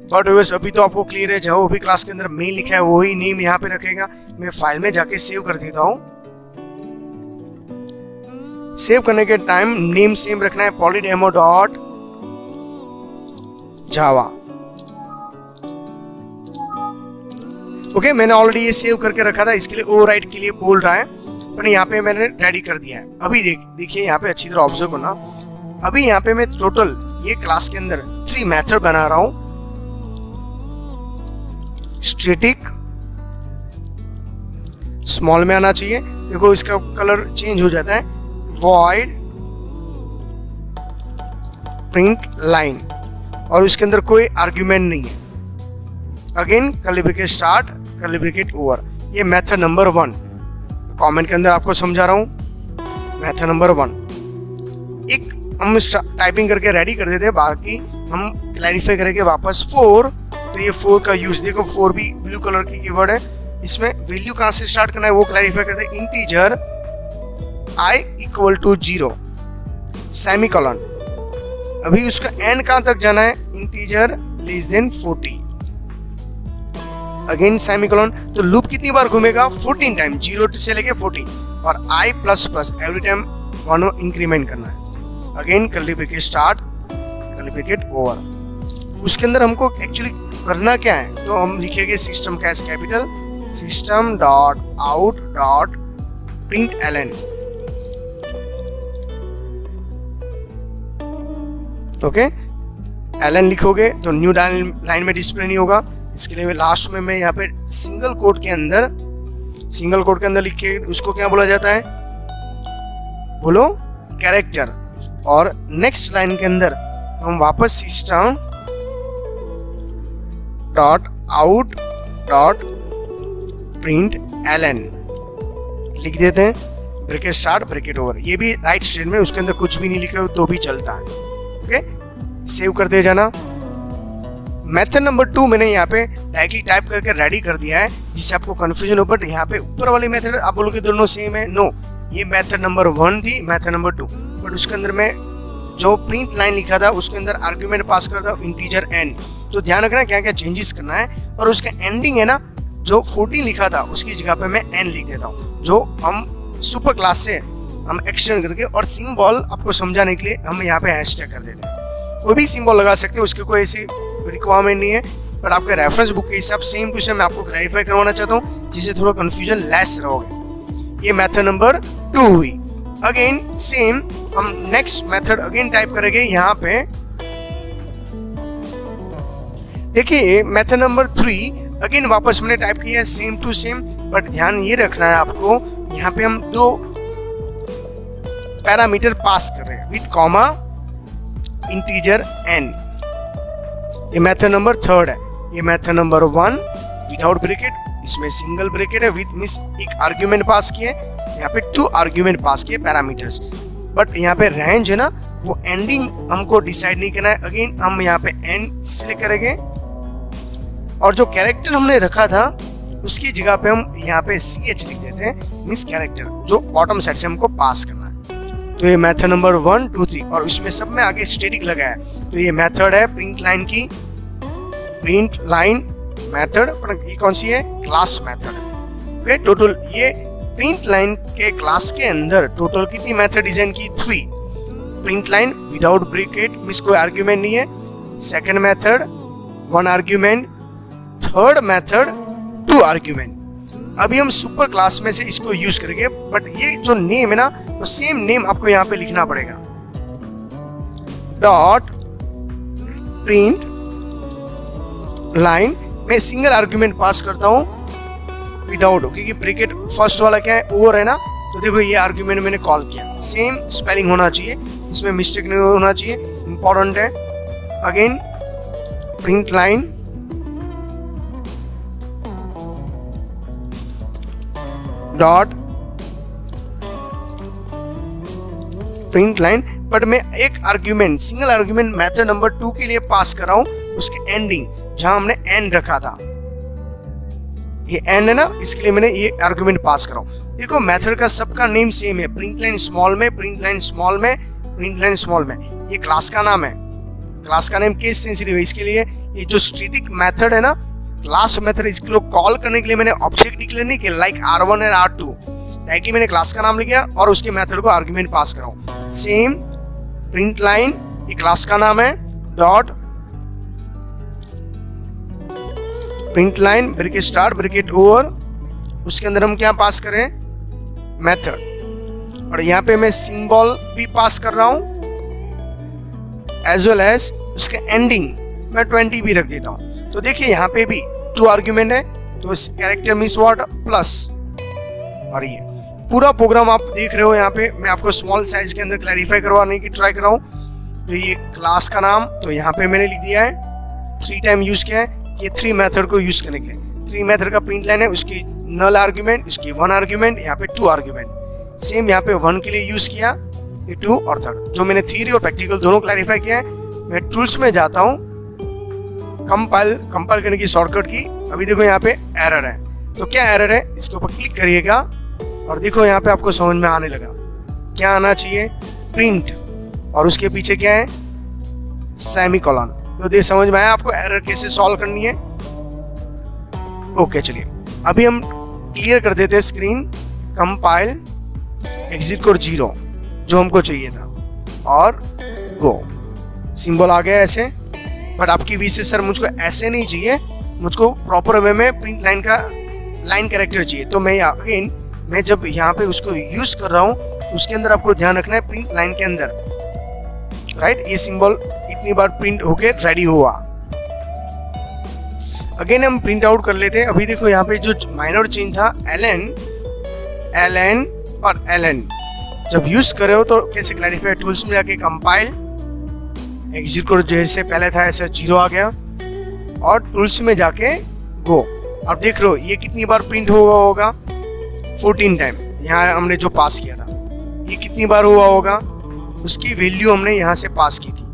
बट वैसे अभी तो आपको क्लियर है, जो भी क्लास के अंदर मेन लिखा है वही नेम यहाँ पे रखेगा। मैं फाइल में जाके सेव कर देता हूँ। सेव करने के टाइम नेम सेम रखना है, polydemo डॉट जावा। ओके, मैंने ऑलरेडी ये सेव करके रखा था, इसके लिए ओवरराइट के लिए बोल रहा है, पर यहाँ पे मैंने रेडी कर दिया है। अभी देखिए यहाँ पे अच्छी तरह ऑब्जर्व करना। अभी यहाँ पे मैं टोटल ये क्लास के अंदर 3 मेथड बना रहा हूं। स्टैटिक स्मॉल में आना चाहिए, देखो इसका कलर चेंज हो जाता है। वॉइड प्रिंट लाइन, और उसके अंदर कोई आर्ग्यूमेंट नहीं है। Again curly bracket start curly bracket over. ये मेथड नंबर 1 कमेंट के अंदर आपको समझा रहा हूं। मेथड नंबर 1 एक हम टाइपिंग करके रेडी कर देते हैं, बाकी हम क्लैरिफाई करेंगे वापस। 4, तो ये 4 का यूज देखो, 4 भी ब्लू कलर की कीवर्ड है। इसमें वैल्यू कहां से स्टार्ट करना है वो क्लैरिफाई करते हैं। Integer I equal to 0 semicolon. अभी उसका एंड कहां तक जाना है, integer less than 40। Again semicolon. तो लूप कितनी बार घूमेगा, 14 टाइम, 0 से लेके 14, और I plus plus every time 1 increment करना है। Again curly bracket start curly bracket over. उसके अंदर हमको एक्चुअली करना क्या है, तो हम लिखेंगे सिस्टम का S capital, system dot out dot println. Okay, ln लिखोगे तो न्यू लाइन में डिस्प्ले नहीं होगा। इसके लिए लास्ट में मैं यहाँ पे सिंगल कोड के अंदर लिख के उसको क्या बोला जाता है, बोलो कैरेक्टर। और नेक्स्ट लाइन के अंदर हम वापस system dot out dot println लिख देते हैं, ब्रैकेट स्टार्ट ब्रैकेट ओवर। ये भी राइट स्टेट में, उसके अंदर कुछ भी नहीं लिखे हो तो भी चलता है। ओके, सेव करते जाना। मेथड नंबर 2 मैंने यहाँ पे डायरेक्टली टाइप करके रेडी कर दिया है, जिससे आपको कंफ्यूजन हो। बट यहाँ पे ऊपर वाली मेथड आप बोलोगे दोनों सेम है, नो, ये मेथड नंबर 1 थी, मेथड नंबर 2। बट उसके अंदर मैं जो प्रिंट लाइन लिखा था उसके अंदर आर्ग्यूमेंट पास करता हूँ इंटीजर एन। तो ध्यान रखना क्या क्या चेंजेस करना है। और उसका एंडिंग है ना, जो 14 लिखा था उसकी जगह पे मैं एन लिख देता हूँ, जो हम सुपर क्लास से हम एक्सटेंड करके। और सिंबल आपको समझाने के लिए हम यहाँ पे हैशटैग कर देते हैं, कोई भी सिंबल लगा सकते हैं, उसकी कोई ऐसी रिक्वायरमेंट नहीं है। बट आपके रेफरेंस बुक के हिसाब सेम टू सेम मैं आपको क्लैरिफाई करवाना चाहता हूँ, जिससे थोड़ा कंफ्यूजन लेस रहोगे। ये मेथड नंबर 2 हुई। अगेन सेम हम नेक्स्ट मेथड अगेन टाइप करेंगे यहाँ पे। देखिए मेथड नंबर 3 अगेन वापस मैंने टाइप किया सेम टू सेम, बट ध्यान ये रखना है आपको, यहाँ पे हम 2 पैरामीटर पास कर रहे हैं विथ कॉमा इंटीजर n। ये मेथड नंबर 3 है। ये मेथड नंबर 1 विदाउट ब्रैकेट, इसमें सिंगल ब्रैकेट है विथ मींस एक आर्ग्यूमेंट पास किए, यहाँ पे 2 आर्ग्यूमेंट पास किए पैरामीटर्स, बट यहाँ पे रेंज है ना वो एंडिंग हमको डिसाइड नहीं करना है। अगेन हम यहाँ पे n सिलेक्ट करेंगे और जो कैरेक्टर हमने रखा था उसकी जगह पे हम यहाँ पे ch लिख देते हैं, मींस कैरेक्टर जो बॉटम साइड से हमको पास करना है। तो ये मेथड नंबर 1 2 3 और इसमें सब में आगे स्टैटिक लगा है। तो ये मेथड है प्रिंट लाइन की, प्रिंट लाइन मेथड, ये कौन सी है, क्लास मेथड। ओके, टोटल ये प्रिंट लाइन के क्लास के अंदर टोटल कितनी मेथड डिजाइन की, 3। Print line without bracket means कोई आर्ग्यूमेंट नहीं है, second method 1 argument, third method 2 argument. अभी हम सुपर क्लास में से इसको यूज करेंगे, बट ये जो नेम है ना तो सेम नेम आपको यहाँ पे लिखना पड़ेगा। डॉट प्रिंट लाइन में सिंगल आर्ग्यूमेंट पास करता हूं विदाउट, क्योंकि ब्रैकेट फर्स्ट वाला क्या है, ओवर है ना, तो देखो ये आर्ग्यूमेंट मैंने कॉल किया, सेम स्पेलिंग होना चाहिए, इसमें मिस्टेक नहीं होना चाहिए, इंपॉर्टेंट है। Again print line dot print line, but मैं एक argument single argument method number 2 के लिए पास कर रहा हूं, उसके एंडिंग जहां हमने n रखा था, ये n है ना, इसके लिए मैंने ये आर्ग्यूमेंट पास कर रहा हूं। देखो मेथड का सबका नेम सेम है, प्रिंट लाइन स्मॉल में, प्रिंट लाइन स्मॉल में, प्रिंट लाइन स्मॉल में। ये क्लास का नाम है, क्लास का नेम केस सेंसिटिव है, इसके लिए ये जो स्टैटिक मेथड है ना क्लास मेथड, इसको कॉल करने के लिए मैंने ऑब्जेक्ट डिक्लेयर नहीं किया लाइक R1 और R2, डायरेक्टली मैंने क्लास का नाम लिखा और उसके मेथड को आर्गुमेंट पास कराऊं। सेम प्रिंट लाइन, ये क्लास का नाम है, dot print line bracket start bracket over, उसके अंदर हम क्या पास करें, मेथड, और यहाँ पे मैं सिंबल भी पास कर रहा हूं एज वेल एज उसके एंडिंग मैं 20 भी रख देता हूं। तो देखिए यहाँ पे भी 2 आर्ग्यूमेंट है, तो कैरेक्टर मींस व्हाट, प्लस। और ये पूरा प्रोग्राम आप देख रहे हो, यहाँ पे मैं आपको स्मॉल साइज के अंदर क्लैरिफाई करवाने की ट्राई कर रहा हूँ। तो ये क्लास का नाम तो यहाँ पे मैंने लिख दिया है, 3 टाइम यूज किया है, ये 3 मेथड को यूज करने के लिए। 3 मेथड का प्रिंट लाइन है, उसकी नल आर्ग्यूमेंट, इसकी 1 आर्ग्यूमेंट, यहाँ पे 2 आर्ग्यूमेंट। सेम यहाँ पे 1 के लिए यूज किया, ये 2 और 3, जो मैंने थ्योरी और प्रैक्टिकल दोनों क्लैरिफाई किया है। मैं टूल्स में जाता हूँ, कंपाइल करने की शॉर्टकट की। अभी देखो यहाँ पे एरर है, तो क्या एरर है, इसके ऊपर क्लिक करिएगा और देखो यहाँ पे आपको समझ में आने लगा। क्या आना चाहिए, प्रिंट, और उसके पीछे क्या है, सेमीकोलन। तो देख समझ में आया आपको एरर कैसे सॉल्व करनी है। ओके चलिए अभी हम क्लियर कर देते हैं स्क्रीन। कंपाइल, एग्जिट कोड 0 जो हमको चाहिए था, और गो। सिंबल आ गया ऐसे, बट आपकी वी से सर मुझको ऐसे नहीं चाहिए, मुझको प्रॉपर वे में प्रिंट लाइन का लाइन कैरेक्टर चाहिए। तो मैं अगेन मैं जब यहाँ पे उसको यूज कर रहा हूँ, उसके अंदर आपको ध्यान रखना है प्रिंट लाइन के अंदर, राइट, ये सिंबल इतनी बार प्रिंट होके रेडी हुआ। अगेन हम प्रिंट आउट कर लेते हैं। अभी देखो यहाँ पे जो माइनर चेंज था, ln और ln जब यूज कर रहे हो तो कैसे क्लैरिफाई, टूल्स में जाके कंपाइल, एग्जिट कोड जैसे पहले था ऐसे 0 आ गया, और टूल्स में जाके गो। अब देख रहे हो ये कितनी बार प्रिंट हुआ होगा, 14 टाइम। यहाँ हमने जो पास किया था ये कितनी बार हुआ होगा, उसकी वैल्यू हमने यहाँ से पास की थी,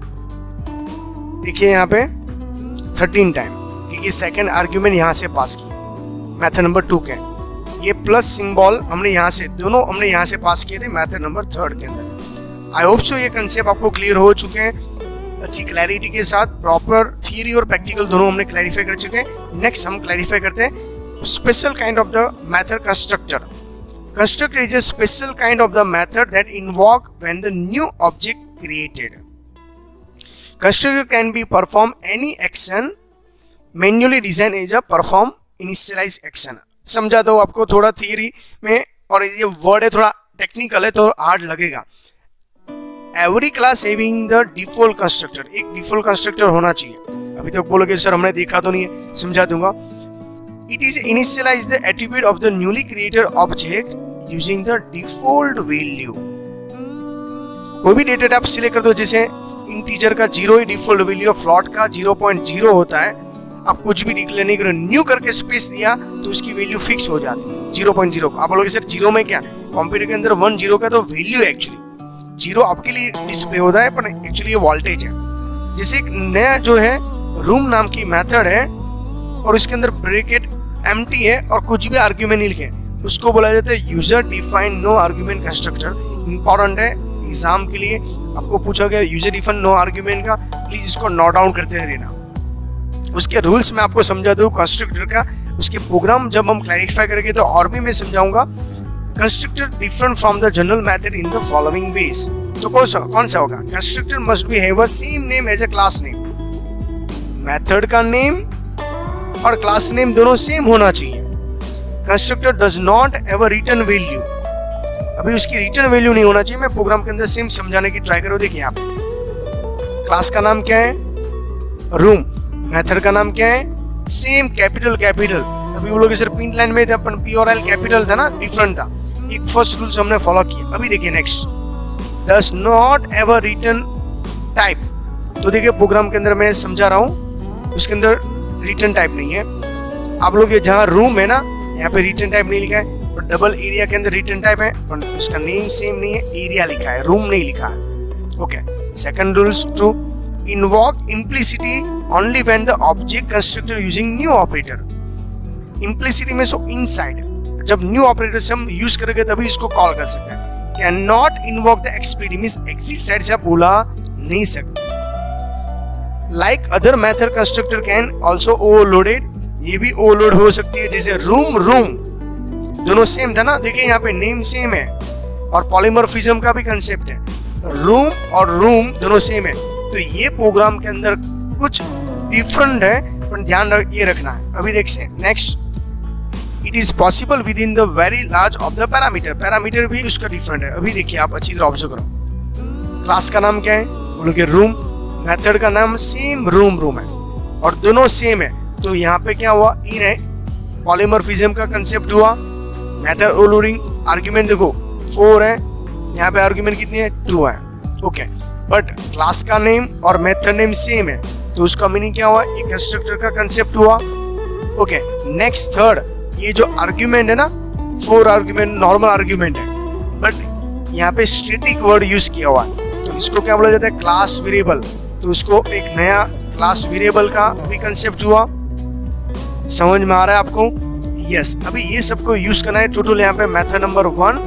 देखिए यहाँ पे 13 टाइम, क्योंकि सेकंड आर्ग्यूमेंट यहाँ से पास किया मेथड नंबर 2 के। ये प्लस सिंबल हमने यहाँ से, दोनों हमने यहाँ से पास किए थे मेथड नंबर 3 के अंदर। आई होप सो ये कंसेप्ट आपको क्लियर हो चुके हैं अच्छी क्लैरिटी के साथ। प्रॉपर थियरी और प्रैक्टिकल दोनों हमने क्लैरिफाई कर चुके हैं। नेक्स्ट हम क्लैरिफाई करते हैं special kind of the method constructor. Constructor is a special kind of the method that invoke when the new object created. Constructor can be perform any action manually design as a perform initialize action. समझा दो आपको थोड़ा theory में, और ये word है थोड़ा technical है तो हार्ड लगेगा। Every class having the default constructor, एक डिफॉल्ट कंस्ट्रक्टर होना चाहिए। अभी तक बोलोगे सर हमने देखा तो नहीं है, समझा दूंगा। It is initialize the attribute of the newly created object using the default value. कोई भी डेटा टाइप सिलेक्ट कर दो, जैसे इंटीजर का 0 ही डिफॉल्ट वैल्यू, फ्लोट का 0.0 होता है। आप कुछ भी डिक्लेयर नहीं करो, न्यू करके स्पेस दिया तो उसकी वैल्यू फिक्स हो जाती है 0.0। आप बोलोगे सर 0 में क्या, कंप्यूटर के अंदर 1 0 का तो वैल्यू एक्चुअली 0 आपके लिए डिस्प्ले होता है, पर एक्चुअली ये वोल्टेज है। जैसे एक नया जो है रूम नाम की मेथड है और उसके अंदर ब्रैकेट एम्प्टी है और कुछ भी आर्ग्यूमेंट नहीं लिखे, उसको बोला जाता है user defined no argument constructor. Important है एग्जाम के लिए, आपको पूछा गया यूजर डिफाइंड नो आर्ग्यूमेंट का, प्लीज इसको नोट डाउन करते रहना। उसके रूल्स मैं आपको समझा दूं कंस्ट्रक्टर का, उसके प्रोग्राम जब हम क्लैरिफाई करेंगे तो और भी मैं समझाऊंगा। Constructor different from the general method in the following ways. तो कौन सा होगा, constructor must be have a same name as a class name. Method का नेम और क्लास नेम दोनों सेम होना चाहिए। Constructor does not have a return value, अभी उसकी रिटर्न वैल्यू नहीं होना चाहिए। मैं प्रोग्राम के अंदर सेम समझाने की ट्राई करो। देखिए आप, क्लास का नाम क्या है, रूम। मेथड का नाम क्या है, सेम कैपिटल। अभी वो लोग सर प्रिंट लाइन में थे अपन, पी और एल कैपिटल था ना, डिफरेंट था। एक फर्स्ट रूल हमने फॉलो किया। अभी देखिए next, does not have a return type. तो देखिए प्रोग्राम के अंदर मैं समझा रहा हूँ, उसके अंदर रिटर्न टाइप नहीं है। आप लोग ये जहाँ रूम है ना, यहाँ पे रिटर्न टाइप नहीं लिखा है, और डबल एरिया के अंदर रिटर्न टाइप है, और उसका नेम सेम नहीं है, एरिया लिखा है, रूम नहीं लिखा है। Okay, second rules true, invoke implicitly only when the object constructor using new operator. Implicitly में सो इनसाइड, जब न्यू ऑपरेटर से हम यूज करेंगे तभी इसको कॉल कर सकते हैं। Can not invoke the explicitly means exit side से आप बोला नहीं सकते। Like other method constructor can also overloaded, ये भी ओवरलोड हो सकती है। जैसे रूम दोनों सेम था ना, देखिए यहाँ पे नेम सेम है और पॉलीमॉर्फिज्म का भी कंसेप्ट है। रूम और रूम दोनों सेम है, तो ये प्रोग्राम के अंदर कुछ डिफरेंट है, पर ध्यान ये रखना है। अभी देखिए next, it is possible with in the very large of the parameter. Parameter भी उसका डिफरेंट है। अभी देखिए आप अच्छी तरह ऑब्जर्व करो, क्लास का नाम क्या है, बोलोगे रूम, मेथड का नाम सेम रूम है और दोनों सेम है। तो यहाँ पे क्या हुआ, इन है, पॉलीमॉर्फिज्म का कंसेप्ट हुआ। मेथड ओवरलोडिंग, आर्गुमेंट देखो 4 है, यहाँ पे आर्गुमेंट कितनी है, 2 है। ओके, बट क्लास का नेम और मेथड नेम सेम है, तो उसका मीनिंग क्या हुआ, एक कंस्ट्रक्टर का कंसेप्ट हुआ। ओके, नेक्स्ट थर्ड, ये जो आर्गुमेंट है ना, 4 आर्गुमेंट नॉर्मल आर्गुमेंट है, बट यहाँ पे स्टैटिक वर्ड यूज किया हुआ है, तो इसको क्या बोला जाता है, क्लास वेरिएबल। तो उसको एक नया क्लास वेरिएबल का भी कंसेप्ट हुआ। समझ में आ रहा है आपको? यस। अभी ये सबको यूज करना है। टोटल यहाँ पे method number 1,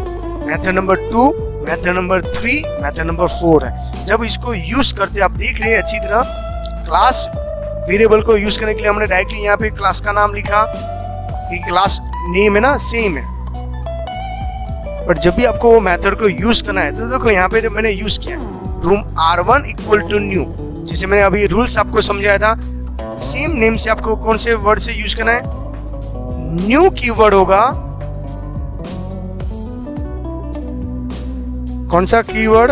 method number 2, method number 3, method number 4 है। जब इसको यूज करते आप देख रहे हैं अच्छी तरह, क्लास वेरिएबल को यूज करने के लिए हमने डायरेक्टली यहाँ पे क्लास का नाम लिखा, क्लास नेम है ना सेम है। बट जब भी आपको वो मेथड को यूज करना है, तो देखो यहाँ पे तो मैंने यूज किया room R1 equal to new, जैसे मैंने अभी रूल्स आपको समझाया था। सेम नेम से आपको कौन से वर्ड से यूज करना है, न्यू कीवर्ड होगा। कौन सा कीवर्ड,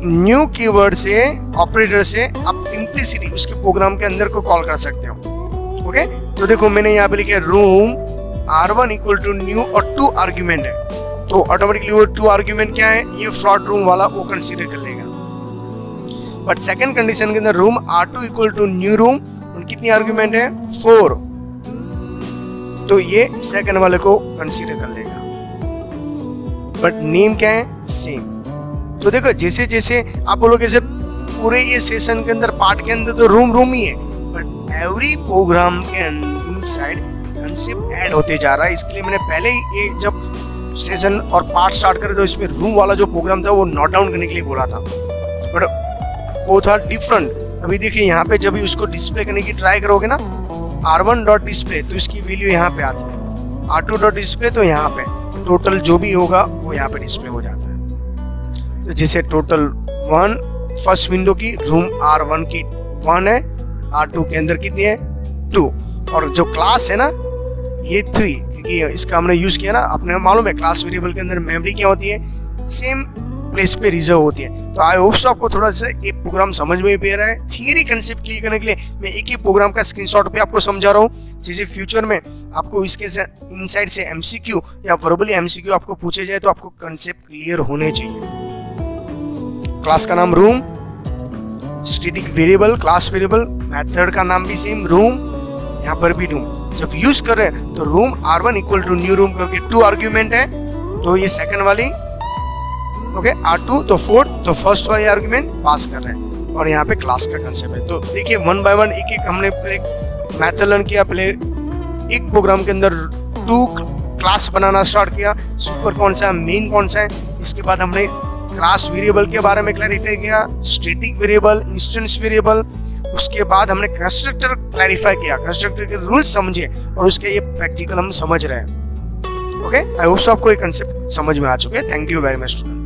न्यू कीवर्ड से, ऑपरेटर से आप इम्प्लिसिटी उसके प्रोग्राम के अंदर को कॉल कर सकते हो। ओके, तो देखो मैंने यहाँ पे लिखा room R1 equal to new और 2 आर्ग्यूमेंट है, तो ऑटोमेटिकली वो 2 आर्ग्यूमेंट क्या है, ये फ्लॉट रूम वाला वो कंसीडर कर लेगा। बट सेकंड कंडीशन के अंदर room R2 equal to new room, कितनी आर्ग्यूमेंट है, 4, तो ये सेकंड वाले को कंसीडर कर लेगा। बट नेम क्या है, सेम। तो देखो जैसे जैसे आप बोलोगे सर पूरे ये सेशन के अंदर पार्ट के अंदर तो रूम ही है, बट एवरी प्रोग्राम के इनसाइड कंसेप्ट ऐड होते जा रहा है। इसके लिए मैंने पहले ही ये जब सेशन और पार्ट स्टार्ट करे तो इसमें रूम वाला जो प्रोग्राम था वो नोट डाउन करने के लिए बोला था, बट वो था डिफरेंट। अभी देखिए यहाँ पे जब भी उसको डिस्प्ले करने की ट्राई करोगे ना, R1 डॉट डिस्प्ले, तो इसकी वैल्यू यहाँ पे आती है, R2 डॉट डिस्प्ले, तो यहाँ पे टोटल जो भी होगा वो यहाँ पे डिस्प्ले हो जाता है। तो जैसे टोटल 1 फर्स्ट विंडो की रूम R1 की 1 है, R2 के अंदर कितनी है 2, और जो क्लास है ना ये 3, क्योंकि इसका हमने यूज किया ना, अपने मालूम है क्लास वेरिएबल के अंदर मेमोरी क्या होती है, सेम प्लेस पे रिजर्व होती है। तो आई होप सो आपको थोड़ा सा एक प्रोग्राम समझ में भी आ रहा है। थियरी कंसेप्ट क्लियर करने के लिए मैं एक ही प्रोग्राम का स्क्रीनशॉट पे आपको समझा रहा हूँ, जैसे फ्यूचर में आपको इसके इनसाइड से एमसीक्यू या वर्बली एमसीक्यू आपको पूछे जाए तो आपको कंसेप्ट क्लियर होने चाहिए। क्लास का नाम room, static variable class variable, method का नाम भी सेम रूम, यहाँ पर भी रूम। जब यूज कर रहे हैं तो room R1 equal to new room करके 2 आर्ग्यूमेंट है, तो ये सेकंड वाली ओके R2 तो फोर्थ, तो फर्स्ट वाली आर्गुमेंट पास कर रहे हैं, और यहाँ पे क्लास का कंसेप्ट है। तो देखिए 1 बाय 1 एक एक हमने मेथड लर्न किया, पहले एक प्रोग्राम के अंदर 2 क्लास बनाना स्टार्ट किया, सुपर कौन सा है, मेन कौन सा है। इसके बाद हमने क्लास वेरिएबल के बारे में क्लैरिफाई किया, स्टैटिक वेरिएबल, इंस्टेंस वेरिएबल। उसके बाद हमने कंस्ट्रक्टर क्लैरिफाई किया, कंस्ट्रक्टर के रूल्स समझे, और उसके ये प्रैक्टिकल हम समझ रहे हैं। ओके, आई होप सो आपको ये कंसेप्ट समझ में आ चुके हैं। Thank you very much student.